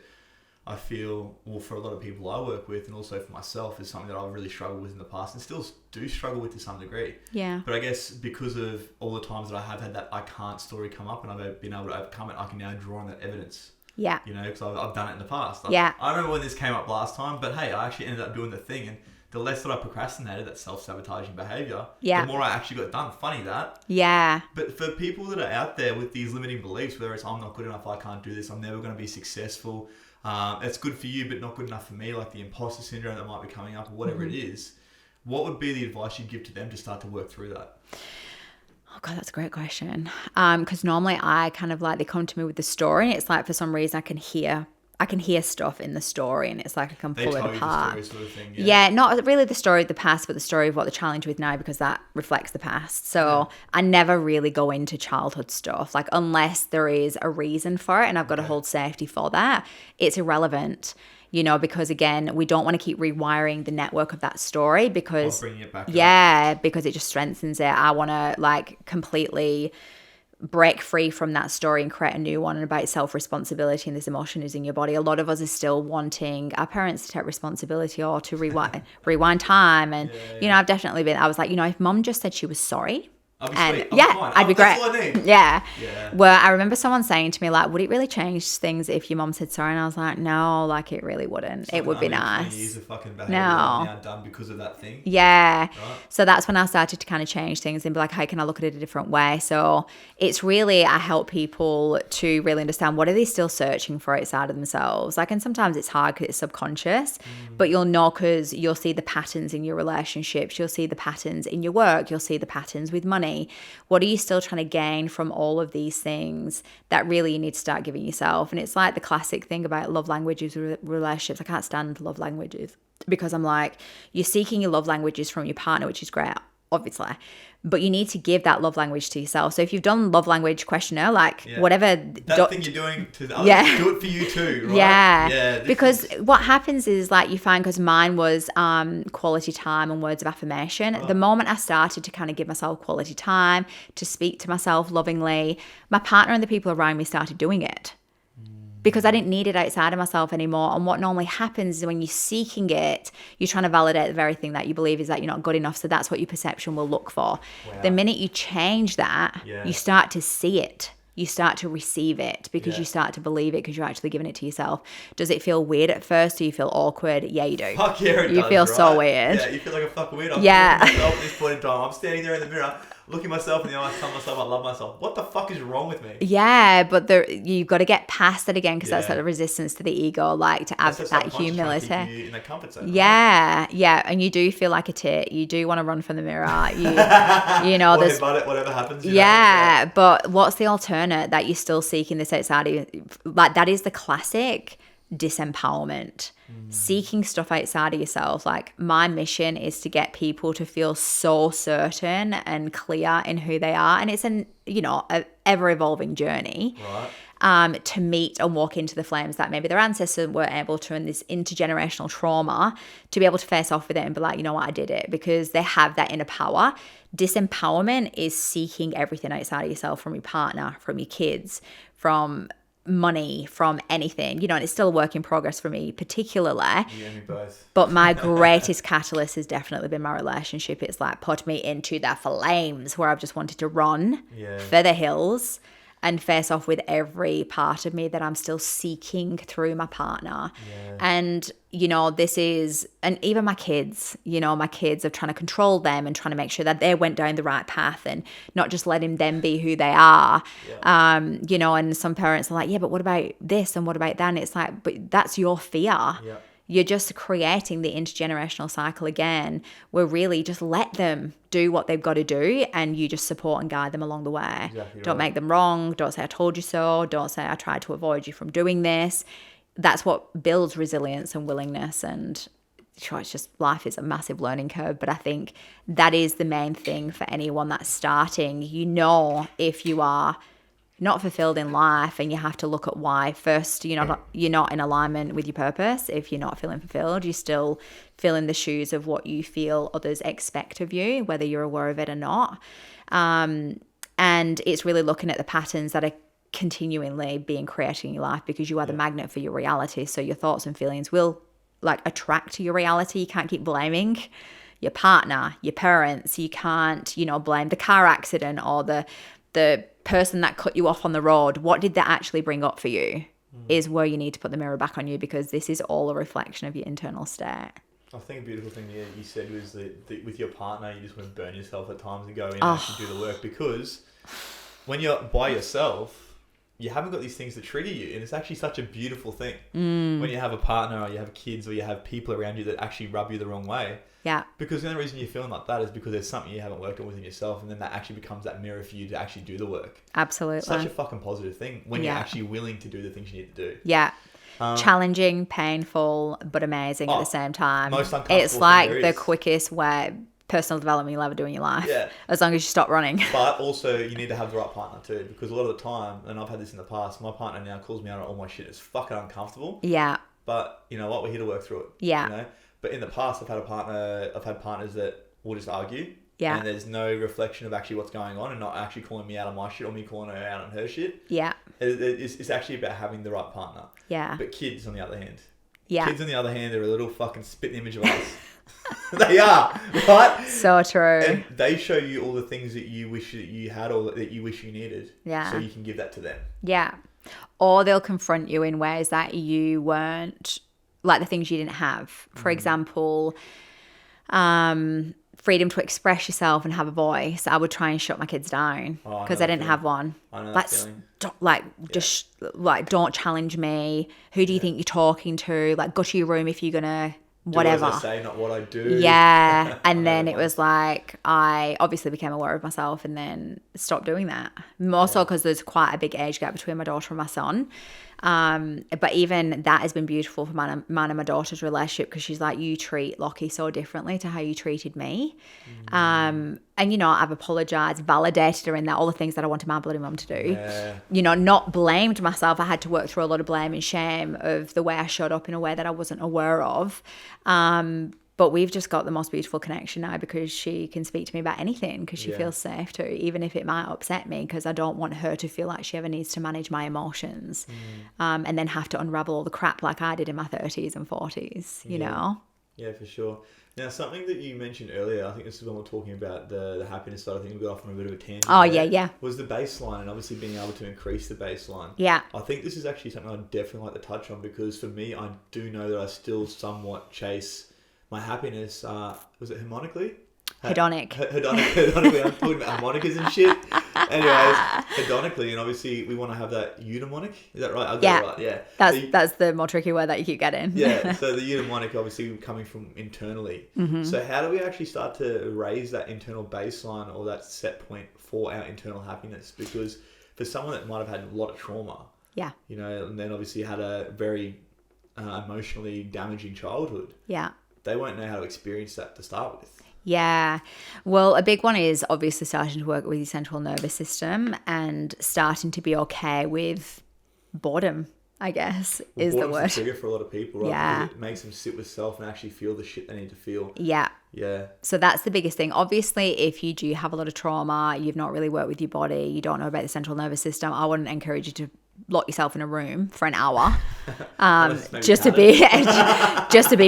I feel, well, for a lot of people I work with and also for myself, is something that I've really struggled with in the past and still do struggle with to some degree. Yeah. But I guess because of all the times that I have had that I can't story come up and I've been able to overcome it, I can now draw on that evidence. Yeah. Because I've done it in the past. I remember when this came up last time, but hey, I actually ended up doing the thing, and the less that I procrastinated, that self-sabotaging behavior, the more I actually got done. Funny that. Yeah. But for people that are out there with these limiting beliefs, whether it's I'm not good enough, I can't do this, I'm never going to be successful, it's good for you but not good enough for me, like the imposter syndrome that might be coming up or whatever it is, what would be the advice you'd give to them to start to work through that? Oh God, that's a great question. Because normally I kind of like, they come to me with the story, and it's like for some reason I can hear stuff in the story, and it's like I can pull it apart. The story sort of thing, yeah, not really the story of the past, but the story of what the challenge with now, because that reflects the past. So I never really go into childhood stuff, like unless there is a reason for it and I've got to hold safety for that. It's irrelevant, because again, we don't want to keep rewiring the network of that story, because bringing it back because it just strengthens it. I want to like completely break free from that story and create a new one about self-responsibility and this emotion is in your body. A lot of us are still wanting our parents to take responsibility or to rewind time. And, I've definitely been, I was like, if mom just said she was sorry, I'd be and fine. I'd be great. That's all I need. Yeah. Well, I remember someone saying to me, like, would it really change things if your mom said sorry? And I was like, no, like it really wouldn't. It would be nice. 20 years of fucking behavior now done because of that thing. Yeah. Right? So that's when I started to kind of change things and be like, how can I look at it a different way? So it's really, I help people to really understand what are they still searching for outside of themselves. Like, and sometimes it's hard because it's subconscious, but you'll know because you'll see the patterns in your relationships. You'll see the patterns in your work. You'll see the patterns with money. What are you still trying to gain from all of these things that really you need to start giving yourself? And it's like the classic thing about love languages, relationships. I can't stand love languages because I'm like, you're seeking your love languages from your partner, which is great, obviously. But you need to give that love language to yourself. So if you've done love language questionnaire, like whatever. That thing you're doing to the others, do it for you too, right? Yeah. Because what happens is like you find, because mine was quality time and words of affirmation. The moment I started to kind of give myself quality time, to speak to myself lovingly, my partner and the people around me started doing it. Because I didn't need it outside of myself anymore. And what normally happens is when you're seeking it, you're trying to validate the very thing that you believe is that you're not good enough. So that's what your perception will look for. Wow. The minute you change that, you start to see it. You start to receive it because you start to believe it because you're actually giving it to yourself. Does it feel weird at first? Do you feel awkward? Yeah, you do. Fuck yeah, it You does, feel right? so weird. Yeah, you feel like a fucking weirdo. I'm myself at this point in time. I'm standing there in the mirror, looking myself in the eyes, telling myself I love myself. What the fuck is wrong with me? Yeah, but you've got to get past it again because that's like the resistance to the ego, like to have that humility. You in that comfort zone, right? And you do feel like a tit. You do want to run from the mirror. There's whatever happens. But what's the alternate that you're still seeking this outside of you? Like that is the classic disempowerment. Seeking stuff outside of yourself. Like my mission is to get people to feel so certain and clear in who they are, and it's an ever evolving journey. To meet and walk into the flames that maybe their ancestors weren't able to, and this intergenerational trauma, to be able to face off with it and be like, you know what, I did it, because they have that inner power. Disempowerment is seeking everything outside of yourself, from your partner, from your kids, from money, from anything, and it's still a work in progress for me particularly. You and me both. But my greatest catalyst has definitely been my relationship. It's like put me into the flames where I've just wanted to run for the hills and face off with every part of me that I'm still seeking through my partner. And this is, and even my kids, my kids are trying to control them and trying to make sure that they went down the right path and not just letting them be who they are. And some parents are like, yeah, but what about this and what about that? And it's like, but that's your fear. You're just creating the intergenerational cycle again, where really just let them do what they've got to do and you just support and guide them along the way. Exactly Don't make them wrong. Don't say I told you so. Don't say I tried to avoid you from doing this. That's what builds resilience and willingness. And it's just, life is a massive learning curve. But I think that is the main thing for anyone that's starting. If you are not fulfilled in life, and you have to look at why. First, you're not in alignment with your purpose. If you're not feeling fulfilled, you still feel in the shoes of what you feel others expect of you, whether you're aware of it or not. And it's really looking at the patterns that are continually being created in your life, because you are the magnet for your reality. So your thoughts and feelings will attract to your reality. You can't keep blaming your partner, your parents. You can't, blame the car accident or the person that cut you off on the road. What did that actually bring up for you is where you need to put the mirror back on you, because this is all a reflection of your internal state. I think a beautiful thing you said was that with your partner, you just want to burn yourself at times and go in and actually do the work, because when you're by yourself, you haven't got these things that trigger you, and it's actually such a beautiful thing when you have a partner or you have kids or you have people around you that actually rub you the wrong way. Because the only reason you're feeling like that is because there's something you haven't worked on within yourself, and then that actually becomes that mirror for you to actually do the work. Absolutely. Such a fucking positive thing when you're actually willing to do the things you need to do. Challenging, painful, but amazing at the same time. Most uncomfortable. It's like the quickest way personal development you'll ever do in your life. As long as you stop running. But also you need to have the right partner too, because a lot of the time, and I've had this in the past, my partner now calls me out on all my shit. It's fucking uncomfortable. But you know what? We're here to work through it. But in the past, I've had partners that will just argue. Yeah. And there's no reflection of actually what's going on and not actually calling me out on my shit or me calling her out on her shit. Yeah. It's actually about having the right partner. Yeah. But kids, on the other hand. Yeah. Kids, on the other hand, are a little fucking spitting image of us. They are, right? So true. And they show you all the things that you wish that you had or that you wish you needed. Yeah. So you can give that to them. Yeah. Or they'll confront you in ways that you weren't, like the things you didn't have. For example, freedom to express yourself and have a voice. I would try and shut my kids down because I didn't have one. I know Like, that feeling. just don't challenge me. Who do you think you're talking to? Like, go to your room if you're gonna whatever. Do as I say, not what I do. Yeah. And then it was like, I obviously became aware of myself and then stopped doing that. More so because there's quite a big age gap between my daughter and my son. But even that has been beautiful for mine and my daughter's relationship because she's like, you treat Lockie so differently to how you treated me. And, you know, I've apologized, validated her in that, all the things that I wanted my bloody mum to do. Yeah. You know, not blamed myself. I had to work through a lot of blame and shame of the way I showed up in a way that I wasn't aware of. But we've just got the most beautiful connection now because she can speak to me about anything because she feels safe to, even if it might upset me, because I don't want her to feel like she ever needs to manage my emotions and then have to unravel all the crap like I did in my 30s and 40s, you know? Yeah, for sure. Now, something that you mentioned earlier, I think this is when we're talking about the happiness side. I think we got off on a bit of a tangent. Oh, yeah. Was the baseline and obviously being able to increase the baseline. Yeah. I think this is actually something I'd definitely like to touch on because for me, I do know that I still somewhat chase my happiness. Was it harmonically? Hedonic. Hedonically. I'm talking about harmonicas and shit. Anyways, hedonically, and obviously we want to have that eudaimonic. Is that right? I got it right. Yeah. That's the more tricky word that you keep getting. Yeah. So the eudaimonic obviously coming from internally. Mm-hmm. So how do we actually start to raise that internal baseline or that set point for our internal happiness? Because for someone that might have had a lot of trauma, you know, and then obviously had a very emotionally damaging childhood, they won't know how to experience that to start with. Yeah. Well, a big one is obviously starting to work with your central nervous system and starting to be okay with boredom, I guess, is the word. Boredom's a trigger for a lot of people, right? Yeah. Because it makes them sit with self and actually feel the shit they need to feel. Yeah. Yeah. So that's the biggest thing. Obviously, if you do have a lot of trauma, you've not really worked with your body, you don't know about the central nervous system, I wouldn't encourage you to lock yourself in a room for an hour just to be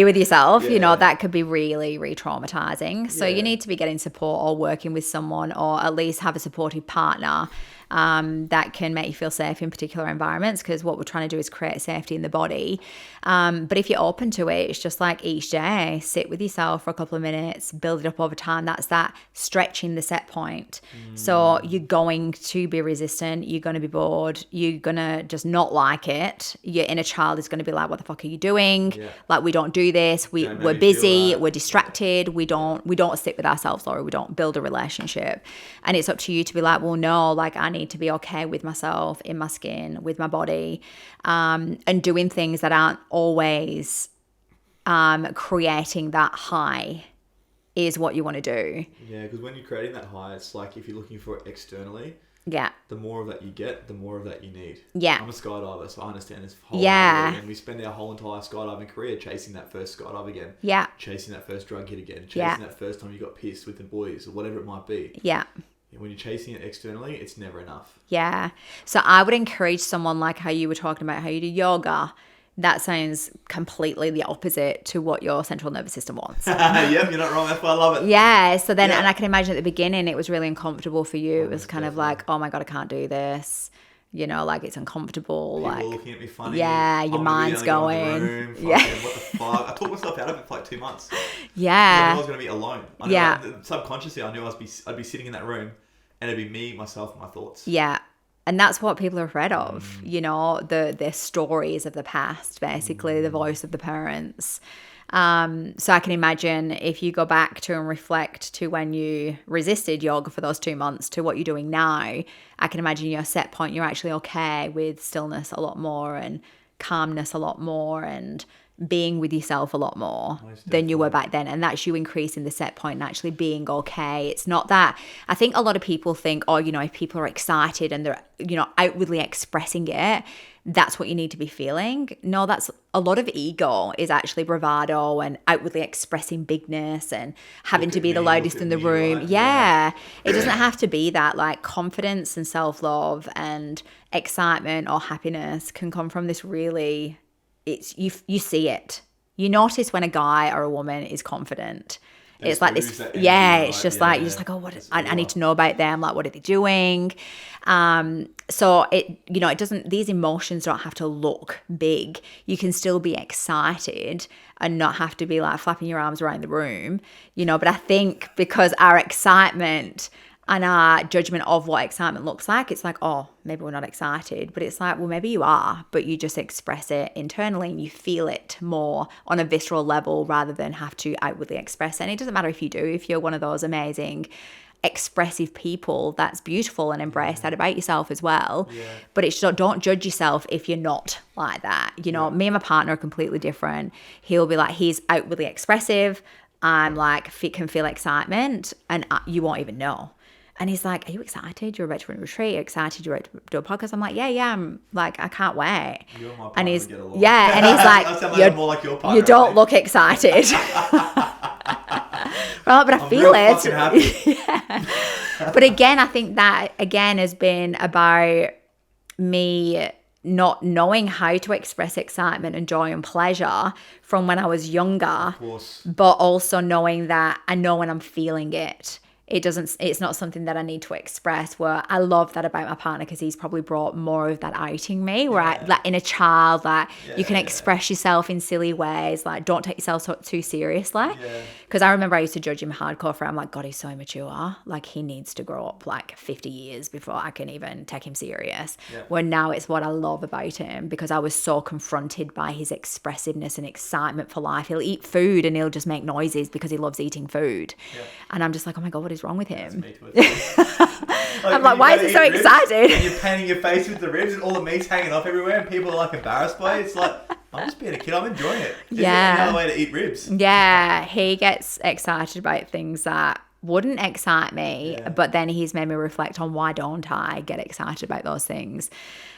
with yourself. You know, that could be really re-traumatizing. So you need to be getting support or working with someone or at least have a supportive partner that can make you feel safe in particular environments, because what we're trying to do is create safety in the body. But if you're open to it, it's just like each day, sit with yourself for a couple of minutes, build it up over time. That's that stretching the set point. So you're going to be resistant. You're going to be bored. You're going to just not like it. Your inner child is going to be like, what the fuck are you doing? Yeah. Like, we don't do this. We're busy. We're distracted. We don't sit with ourselves, or we don't build a relationship. And it's up to you to be like, well, no, like, I need to be okay with myself, in my skin, with my body, and doing things that aren't always creating that high is what you want to do. Yeah, because when you're creating that high, it's like if you're looking for it externally, the more of that you get, the more of that you need. Yeah. I'm a skydiver, so I understand this whole idea. And we spend our whole entire skydiving career chasing that first skydive again. Yeah. Chasing that first drug hit again. Chasing that first time you got pissed with the boys or whatever it might be. Yeah. When you're chasing it externally, it's never enough. Yeah. So I would encourage someone like how you were talking about how you do yoga. That sounds completely the opposite to what your central nervous system wants. Yep, you're not wrong. That's why I love it. Yeah. So then, and I can imagine at the beginning, it was really uncomfortable for you. It was kind of like, oh my God, I can't do this. You know, like, it's uncomfortable. People like looking at me funny. Yeah, your mind's going. What the fuck? I talked myself out of it for like 2 months. Yeah. I was going to be alone. Subconsciously, I knew I'd be sitting in that room and it'd be me, myself, and my thoughts. Yeah. And that's what people are afraid of, you know, their stories of the past, basically, the voice of the parents. So I can imagine if you go back to and reflect to when you resisted yoga for those 2 months to what you're doing now, I can imagine your set point, you're actually okay with stillness a lot more and calmness a lot more and being with yourself a lot more than you were back then. And that's you increasing the set point and actually being okay. It's not that. I think a lot of people think, oh, if people are excited and they're, outwardly expressing it, that's what you need to be feeling. No, that's a lot of ego is actually bravado and outwardly expressing bigness and having to be the loudest in the room. Right? Yeah. It doesn't have to be that. Like confidence and self-love and excitement or happiness can come from this really, it's you see it. You notice when a guy or a woman is confident. It's like this, it's just like, you're just like, oh, I need to know about them. Like, what are they doing? So it doesn't, these emotions don't have to look big. You can still be excited and not have to be like flapping your arms around the room, but I think because our excitement and our judgment of what excitement looks like, it's like, oh, maybe we're not excited. But it's like, well, maybe you are, but you just express it internally and you feel it more on a visceral level rather than have to outwardly express it. And it doesn't matter if you do, if you're one of those amazing, expressive people, that's beautiful, and embrace that about yourself as well. Yeah. But it's just, don't judge yourself if you're not like that. Me and my partner are completely different. He'll be like, he's outwardly expressive. I'm like, can feel excitement and you won't even know. And he's like, are you excited? You're about to run a retreat. You're excited? You're about to do a podcast? I'm like, yeah. I'm like, I can't wait. You're my partner, and he's, get along. yeah. And he's like, more like your partner, you don't look excited. Right, but I feel it. Yeah. But again, I think that again has been about me not knowing how to express excitement and joy and pleasure from when I was younger. Of course. But also knowing that I know when I'm feeling it. It's not something that I need to express, where I love that about my partner because he's probably brought more of that out in me, where I, like in a child, like you can express yourself in silly ways, like don't take yourself too seriously. Because I remember I used to judge him hardcore for, I'm like, God, he's so immature. Like he needs to grow up like 50 years before I can even take him serious. Where now it's what I love about him because I was so confronted by his expressiveness and excitement for life. He'll eat food and he'll just make noises because he loves eating food. And I'm just like, oh my God, what is wrong with him? That's me too. I'm like, why is he so excited? And you're painting your face with the ribs and all the meat's hanging off everywhere and people are like embarrassed by it. It's like, I'm just being a kid. I'm enjoying it. This is another way to eat ribs. Yeah, he gets excited about things that wouldn't excite me, but then he's made me reflect on why don't I get excited about those things.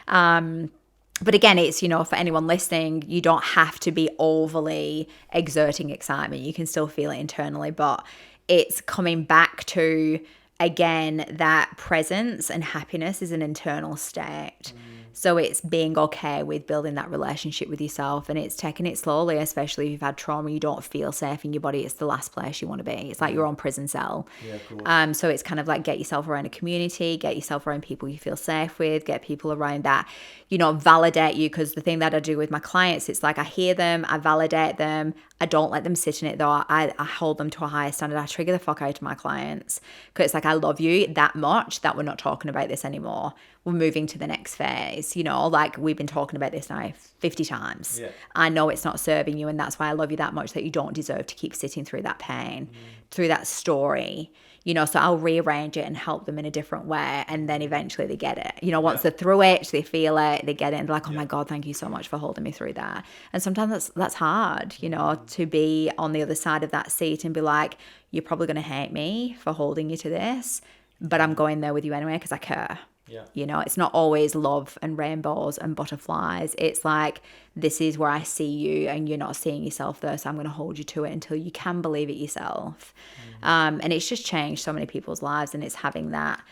But again, it's, for anyone listening, you don't have to be overly exerting excitement. You can still feel it internally, but it's coming back to, again, that presence and happiness is an internal state. So it's being okay with building that relationship with yourself, and it's taking it slowly, especially if you've had trauma, you don't feel safe in your body. It's the last place you want to be. It's like your own prison cell. Yeah, cool. So it's kind of like get yourself around a community, get yourself around people you feel safe with, get people around that, validate you. Because the thing that I do with my clients, it's like I hear them, I validate them. I don't let them sit in it though. I hold them to a higher standard. I trigger the fuck out of my clients because it's like, I love you that much that we're not talking about this anymore. We're moving to the next phase, like we've been talking about this now 50 times. I know it's not serving you, and that's why I love you that much, that you don't deserve to keep sitting through that pain, through that story. So I'll rearrange it and help them in a different way. And then eventually they get it. Once they're through it, they feel it, they get it. And they're like, oh my God, thank you so much for holding me through that. And sometimes that's hard, to be on the other side of that seat and be like, you're probably going to hate me for holding you to this, but I'm going there with you anyway because I care. It's not always love and rainbows and butterflies. It's like, this is where I see you and you're not seeing yourself there, so I'm going to hold you to it until you can believe it yourself. And it's just changed so many people's lives, and it's having that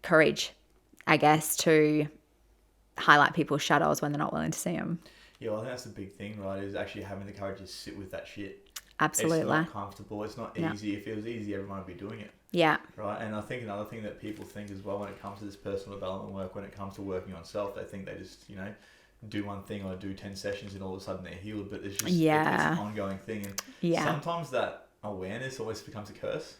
courage, I guess, to highlight people's shadows when they're not willing to see them. Yeah, well, I think that's the big thing, right, is actually having the courage to sit with that shit. Absolutely. It's not comfortable. It's not easy. If it was easy, everyone would be doing it. Yeah. Right. And I think another thing that people think as well when it comes to this personal development work, when it comes to working on self, they think they just, do one thing or do 10 sessions and all of a sudden they're healed. But it's just it's an ongoing thing. And sometimes that awareness always becomes a curse.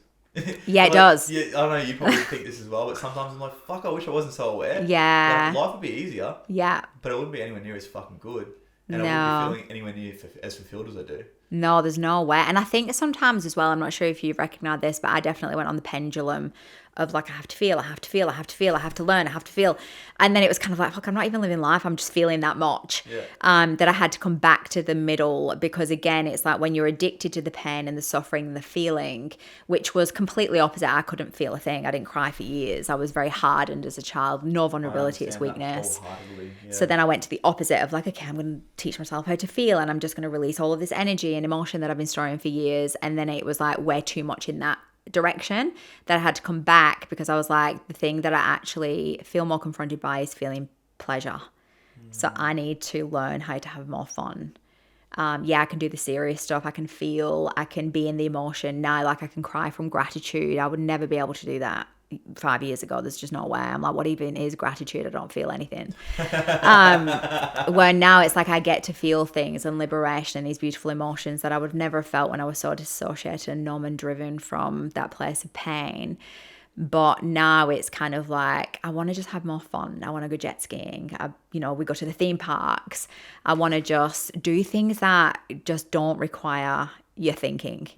Yeah, it does. Yeah, I don't know, you probably think this as well, but sometimes I'm like, fuck, I wish I wasn't so aware. Yeah. Like, life would be easier. Yeah. But it wouldn't be anywhere near as fucking good. And I wouldn't be feeling anywhere near as fulfilled as I do. No, there's no way. And I think sometimes as well, I'm not sure if you've recognized this, but I definitely went on the pendulum of like, I have to feel, I have to feel, I have to feel, I have to learn, I have to feel. And then it was kind of like, fuck, I'm not even living life. I'm just feeling that much. That I had to come back to the middle, because again, it's like when you're addicted to the pain and the suffering and the feeling, which was completely opposite. I couldn't feel a thing. I didn't cry for years. I was very hardened as a child. No vulnerability, it's weakness. So then I went to the opposite of like, okay, I'm going to teach myself how to feel, and I'm just going to release all of this energy and emotion that I've been storing for years. And then it was like way too much in that direction that I had to come back, because I was like, the thing that I actually feel more confronted by is feeling pleasure. So I need to learn how to have more fun. I can do the serious stuff. I can feel, I can be in the emotion now. Like I can cry from gratitude. I would never be able to do that 5 years ago. There's just no way. I'm like, what even is gratitude? I don't feel anything. Where now it's like I get to feel things and liberation and these beautiful emotions that I would have never felt when I was so dissociated and numb and driven from that place of pain. But now it's kind of like, I want to just have more fun. I want to go jet skiing. We go to the theme parks. I want to just do things that just don't require your thinking.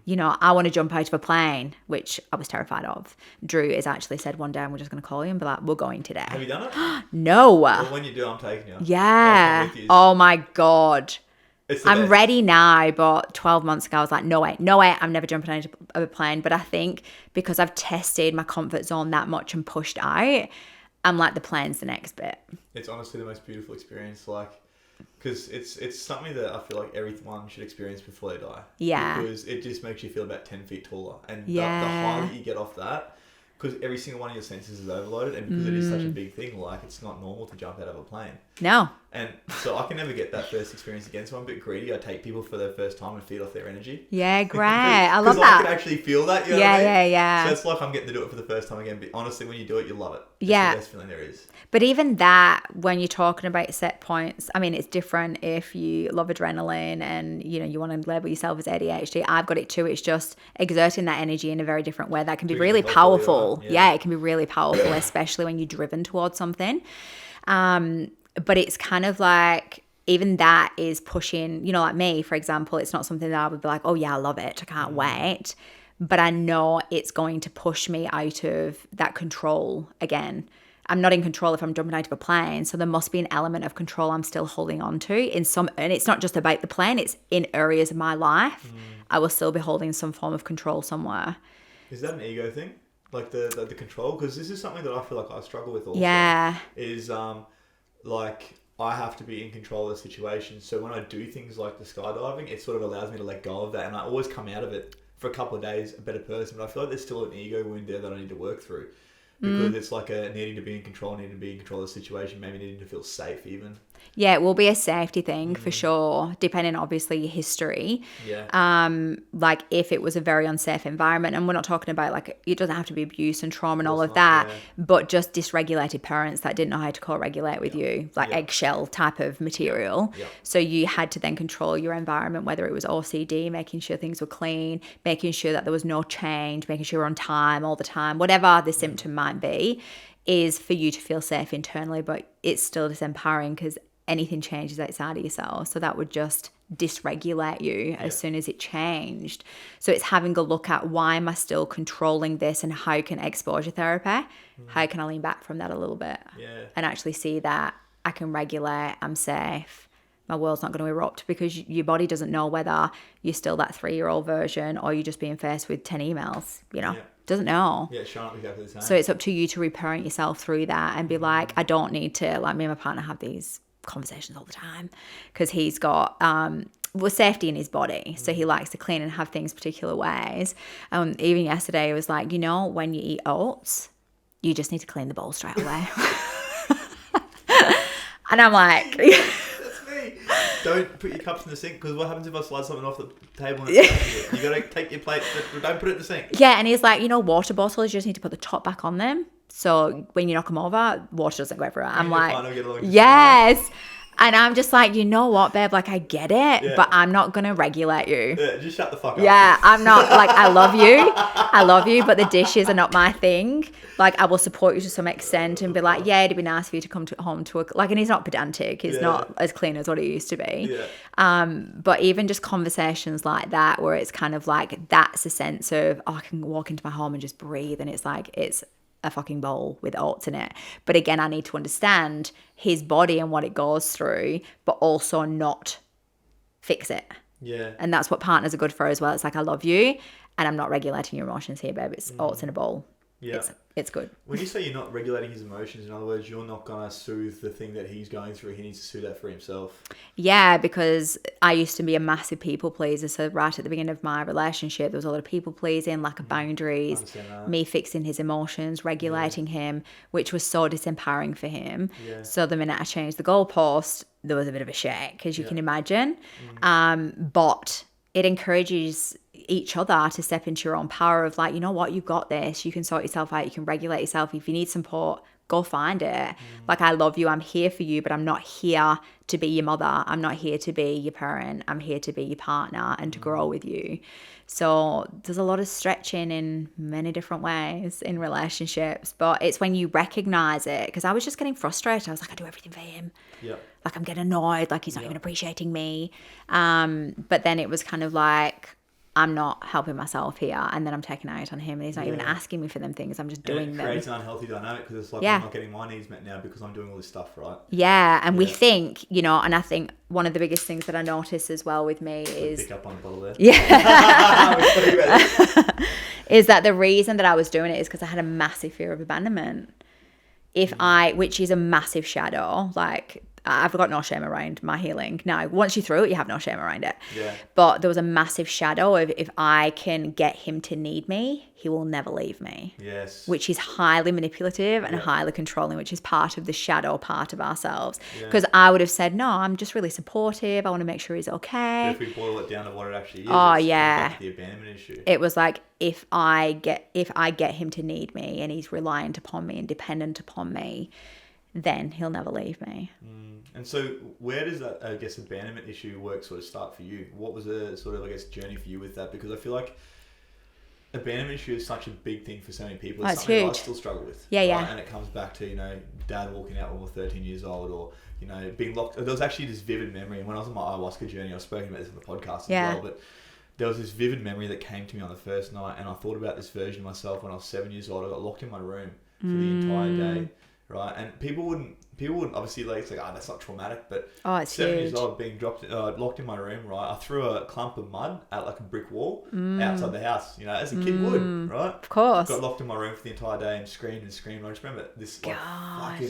I want to jump out of a plane, which I was terrified of. Drew has actually said one day, we're just going to call you and be like, we're going today. Have you done it? No. Well, when you do, I'm taking you. Yeah. Oh my God. I'm best. ready now, but 12 months ago I was like, no way, I'm never jumping out of a plane. But I think because I've tested my comfort zone that much and pushed out, I'm like, the plane's the next bit. It's honestly the most beautiful experience, like, because it's something that I feel like everyone should experience before they die. Yeah. Because it just makes you feel about 10 feet taller. And the high that you get off that, because every single one of your senses is overloaded, and because it is such a big thing, like, it's not normal to jump out of a plane. No. And so I can never get that first experience again. So I'm a bit greedy. I take people for their first time and feed off their energy. Yeah, great. I love that. Because I can actually feel that. You know what I mean? Yeah. So it's like I'm getting to do it for the first time again. But honestly, when you do it, you love it. It's the best feeling there is. But even that, when you're talking about set points, I mean, it's different if you love adrenaline and, you want to label yourself as ADHD. I've got it too. It's just exerting that energy in a very different way. That can be really powerful. Yeah, it can be really powerful, especially when you're driven towards something. But it's kind of like, even that is pushing, like me, for example, it's not something that I would be like, oh yeah, I love it, I can't wait. But I know it's going to push me out of that control again. I'm not in control if I'm jumping out of a plane. So there must be an element of control I'm still holding on to and it's not just about the plane, it's in areas of my life. I will still be holding some form of control somewhere. Is that an ego thing? Like the control? Because this is something that I feel like I struggle with also. Yeah. Is like I have to be in control of the situation. So when I do things like the skydiving, it sort of allows me to let go of that. And I always come out of it for a couple of days a better person. But I feel like there's still an ego wound there that I need to work through. Because it's like a needing to be in control, needing to be in control of the situation, maybe needing to feel safe even. Yeah, it will be a safety thing for sure, depending obviously your history. Yeah. Like if it was a very unsafe environment, and we're not talking about like, it doesn't have to be abuse and trauma and all of that, but just dysregulated parents that didn't know how to co-regulate with you, like eggshell type of material. So you had to then control your environment, whether it was OCD, making sure things were clean, making sure that there was no change, making sure you're on time all the time, whatever the symptom might be, is for you to feel safe internally, but it's still disempowering because anything changes outside of yourself. So that would just dysregulate you as soon as it changed. So it's having a look at, why am I still controlling this, and how can exposure therapy, how can I lean back from that a little bit and actually see that I can regulate, I'm safe, my world's not going to erupt, because your body doesn't know whether you're still that 3-year-old version or you're just being faced with 10 emails, doesn't know. Yeah, showing up exactly the same. So it's up to you to reparent yourself through that and be like, I don't need to, like me and my partner have these conversations all the time, because he's got safety in his body, so he likes to clean and have things particular ways. Even yesterday it was like, when you eat oats, you just need to clean the bowl straight away. And I'm like, that's me. Don't put your cups in the sink, because what happens if I slide something off the table and it's you gotta take your plate, but don't put it in the sink. Yeah. And he's like, water bottles, you just need to put the top back on them, so when you knock them over, water doesn't go everywhere. I'm like, yes. Yeah. I'm just like, you know what, babe? Like, I get it, Yeah. but I'm not going to regulate you. Yeah, just shut the fuck up. Yeah, I'm not, like, I love you, but the dishes are not my thing. Like, I will support you to some extent and be like, yeah, it'd be nice for you to come home to a, like, and he's not pedantic. He's not as clean as what he used to be. Yeah. But even just conversations like that, where it's kind of like, that's a sense of, oh, I can walk into my home and just breathe. And it's like, it's a fucking bowl with oats in it. But again, I need to understand his body and what it goes through, but also not fix it. Yeah. And that's what partners are good for as well. It's like, I love you and I'm not regulating your emotions here, babe. It's oats in a bowl. Yeah. It's good. When you say you're not regulating his emotions, in other words, you're not going to soothe the thing that he's going through. He needs to soothe that for himself. Yeah, because I used to be a massive people pleaser. So right at the beginning of my relationship, there was a lot of people pleasing, lack of boundaries, me fixing his emotions, regulating him, which was so disempowering for him. Yeah. So the minute I changed the goalpost, there was a bit of a shake, as you can imagine. But it encourages each other to step into your own power of like, you know what, you've got this. You can sort yourself out. You can regulate yourself. If you need support, go find it. Like, I love you. I'm here for you, but I'm not here to be your mother. I'm not here to be your parent. I'm here to be your partner and to grow with you. So there's a lot of stretching in many different ways in relationships, but it's when you recognize it, because I was just getting frustrated. I was like, I do everything for him. Yeah. Like, I'm getting annoyed. Like, he's not even appreciating me. But then it was kind of like, I'm not helping myself here, and then I'm taking out on him, and he's not even asking me for them things. I'm just doing them. It creates an unhealthy dynamic, because it's like, I'm not getting my needs met now because I'm doing all this stuff, right? Yeah, and we think, you know, and I think one of the biggest things that I notice as well with me is... Pick up on the bottle there. Yeah. Is that the reason that I was doing it is because I had a massive fear of abandonment. Which is a massive shadow, like... I've got no shame around my healing. Now, once you're through it, you have no shame around it. Yeah. But there was a massive shadow of, if I can get him to need me, he will never leave me. Yes. Which is highly manipulative and highly controlling, which is part of the shadow part of ourselves. Because I would have said, no, I'm just really supportive. I want to make sure he's okay. But if we boil it down to what it actually is, it's the abandonment issue. It was like, if I get him to need me and he's reliant upon me and dependent upon me, then he'll never leave me. And so where does that, I guess, abandonment issue work sort of start for you? What was the sort of, I guess, journey for you with that? Because I feel like abandonment issue is such a big thing for so many people. It's something huge. I still struggle with. Yeah, right? yeah. And it comes back to, you know, dad walking out when we're 13 years old, or, you know, being locked. There was actually this vivid memory, and when I was on my ayahuasca journey, I was speaking about this on the podcast as well, but there was this vivid memory that came to me on the first night, and I thought about this version of myself when I was 7 years old. I got locked in my room for the entire day. Right, and people wouldn't obviously, like, it's like, that's not traumatic, but it's 7 huge. years old, being locked in my room, right? I threw a clump of mud at like a brick wall outside the house, you know, as a kid would, right? Of course. Got locked in my room for the entire day and screamed and screamed. I just remember this like fucking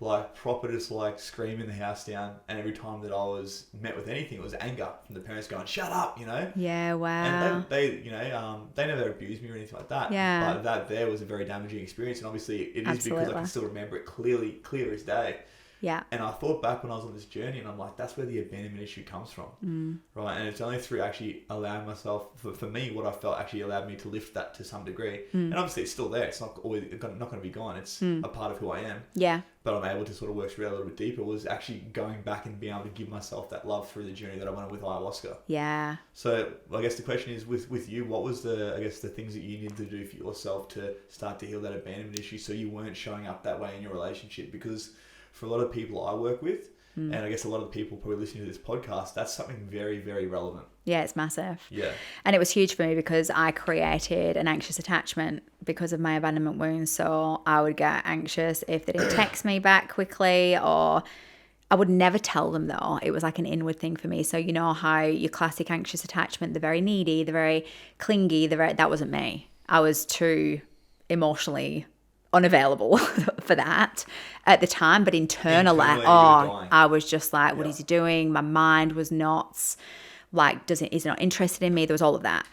like proper just like screaming the house down, and every time that I was met with anything, it was anger from the parents going, "Shut up," you know. Yeah, wow. And they you know, they never abused me or anything like that. Yeah. But that there was a very damaging experience, and obviously it is because I can still remember it clear as day. Yeah. And I thought back when I was on this journey, and I'm like, that's where the abandonment issue comes from, right? And it's only through actually allowing myself, for me, what I felt actually allowed me to lift that to some degree. And obviously it's still there. It's not always not going to be gone. It's a part of who I am. Yeah. But I'm able to sort of work through that a little bit deeper, was actually going back and being able to give myself that love through the journey that I went on with ayahuasca. Yeah. So I guess the question is, with you, what was the things that you needed to do for yourself to start to heal that abandonment issue, so you weren't showing up that way in your relationship? Because for a lot of people I work with, and I guess a lot of the people probably listening to this podcast, that's something very, very relevant. Yeah, it's massive. Yeah. And it was huge for me because I created an anxious attachment because of my abandonment wounds. So I would get anxious if they didn't text me back quickly, or I would never tell them though. It was like an inward thing for me. So you know how your classic anxious attachment, the very needy, the very clingy, that wasn't me. I was too emotionally unavailable for that at the time, but internally I was just like, what is he doing? My mind was nuts. Like, he's not interested in me. There was all of that.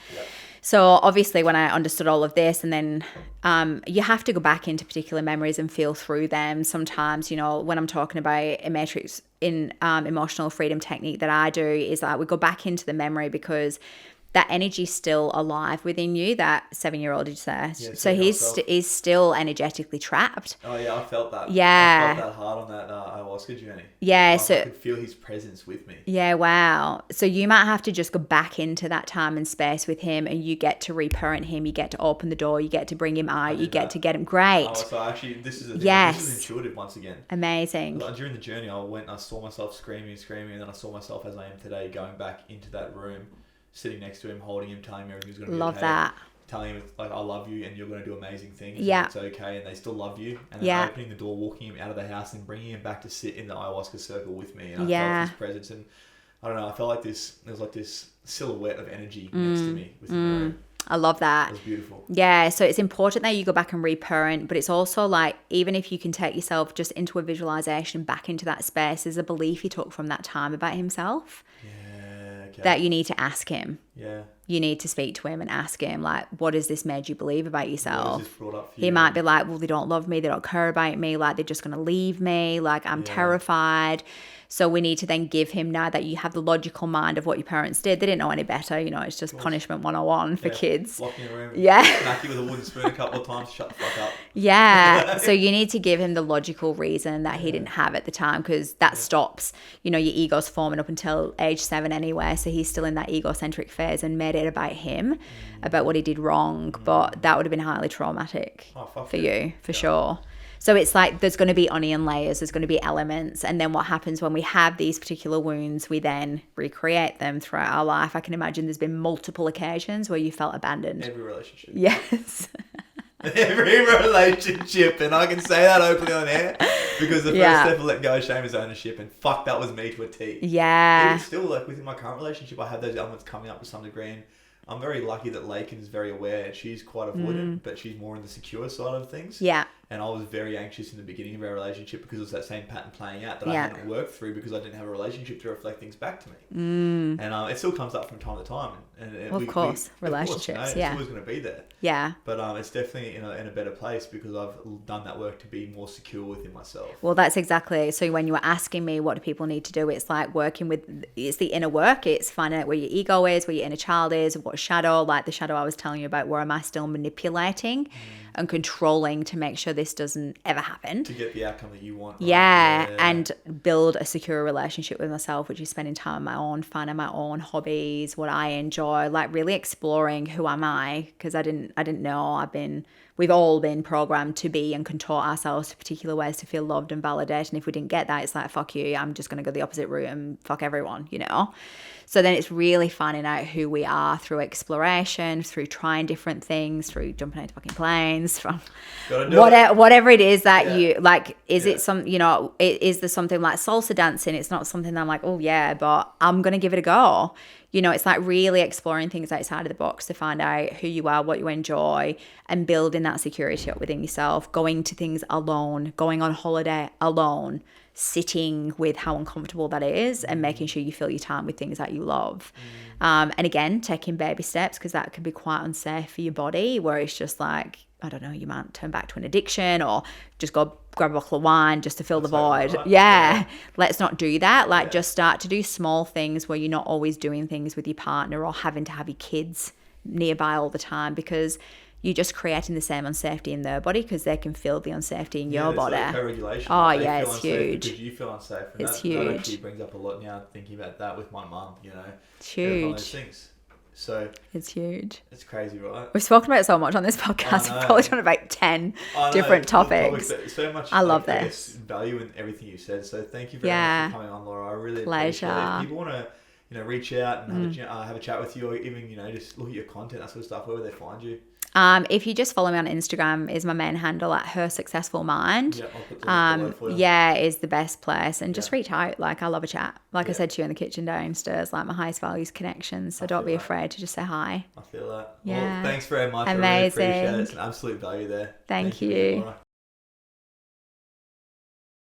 So obviously when I understood all of this, and then you have to go back into particular memories and feel through them. Sometimes, you know, when I'm talking about a matrix in emotional freedom technique that I do, is like we go back into the memory, because that energy's still alive within you, that 7-year-old, did you say? Yeah, so he's still energetically trapped. Oh yeah, I felt that. Yeah. I felt that hard on that ayahuasca journey. Yeah, Like, so I could feel his presence with me. yeah, wow. So you might have to just go back into that time and space with him, and you get to reparent him, you get to open the door, you get to bring him out, you get to get him great. Oh, so actually, this is the thing. Yes. This is intuitive once again. Amazing. Like, during the journey, I saw myself screaming, and then I saw myself as I am today, going back into that room, sitting next to him, holding him, telling him everything's going to be okay. Love that. Telling him, like, I love you and you're going to do amazing things. Yeah. And it's okay. And they still love you. And then opening the door, walking him out of the house and bringing him back to sit in the ayahuasca circle with me. And I felt his presence. And I don't know, I felt like there was like this silhouette of energy next to me within the room. I love that. It was beautiful. Yeah, so it's important that you go back and reparent, but it's also like, even if you can take yourself just into a visualization back into that space, there's a belief he took from that time about himself that you need to ask him. Yeah. You need to speak to him and ask him, like, what has this made you believe about yourself? What has this brought up for you? He might be like, well, they don't love me, they don't care about me, like, they're just going to leave me, like, I'm terrified. So we need to then give him, now that you have the logical mind of what your parents did, they didn't know any better, you know, it's just punishment 101 for kids. Lock in a room. Yeah. Smack you with a wooden spoon a couple of times, shut the fuck up. Yeah. So you need to give him the logical reason that he didn't have at the time, because that stops, you know, your ego's forming up until age 7 anyway. So he's still in that egocentric phase and made it about him, about what he did wrong. But that would have been highly traumatic for you, for sure. So it's like there's going to be onion layers, there's going to be elements. And then what happens when we have these particular wounds, we then recreate them throughout our life. I can imagine there's been multiple occasions where you felt abandoned. Every relationship. Yes. Every relationship. And I can say that openly on air, because the first step of letting go of shame is ownership. And fuck, that was me to a T. Yeah. Even still, like within my current relationship, I have those elements coming up to some degree. And I'm very lucky that Lakin is very aware. She's quite avoidant, but she's more in the secure side of things. Yeah. And I was very anxious in the beginning of our relationship because it was that same pattern playing out that I hadn't worked through, because I didn't have a relationship to reflect things back to me. And it still comes up from time to time. Of course, relationships, it's always going to be there. Yeah. But it's definitely in a better place because I've done that work to be more secure within myself. Well, that's exactly. So when you were asking me what do people need to do, it's like working with, it's the inner work. It's finding out where your ego is, where your inner child is, what shadow, like the shadow I was telling you about, where am I still manipulating and controlling to make sure this doesn't ever happen. To get the outcome that you want. Right? Yeah, and build a secure relationship with myself, which is spending time on my own, finding my own hobbies, what I enjoy, like really exploring who am I, because I didn't know. We've all been programmed to be and contort ourselves to particular ways to feel loved and validated. And if we didn't get that, it's like, fuck you, I'm just going to go the opposite route and fuck everyone, you know? So then it's really finding out who we are through exploration, through trying different things, through jumping out of fucking planes, from whatever it is that you like. Is it some, you know, is there something like salsa dancing? It's not something that I'm like, oh yeah, but I'm going to give it a go. You know, it's like really exploring things outside of the box to find out who you are, what you enjoy, and building that security up within yourself, going to things alone, going on holiday alone, sitting with how uncomfortable that is, and making sure you fill your time with things that you love. And again, taking baby steps, because that can be quite unsafe for your body, where it's just like, I don't know, you might turn back to an addiction or just go grab a bottle of wine just to fill the void. Right. Yeah. Let's not do that. Like just start to do small things where you're not always doing things with your partner or having to have your kids nearby all the time, because you're just creating the same unsafety in their body, because they can feel the unsafety in your body. Like co-regulation. Oh, they yeah, feel it's unsafe huge. Because you feel unsafe. And it's that huge. actually brings up a lot now, thinking about that with my mum, you know. It's huge. Those things. So it's huge. It's crazy, right? We've spoken about it so much on this podcast. We've probably done about 10 different topics. So much. I love this. Value in everything you said. So thank you very much for coming on, Laura. I really appreciate it. If people want to, you know, reach out and have a chat with you, or even, you know, just look at your content, that sort of stuff, where would they find you? If you just follow me on Instagram, is my main handle at Her Successful Mind. Yeah, I'll put the link below for you. Yeah, is the best place. And just reach out. Like, I love a chat. Like I said to you in the kitchen downstairs, like my highest values connections. So don't be afraid to just say hi. I feel that. Yeah. Well, thanks very much. Amazing. I really appreciate it. It's an absolute value there. Thank you. Laura.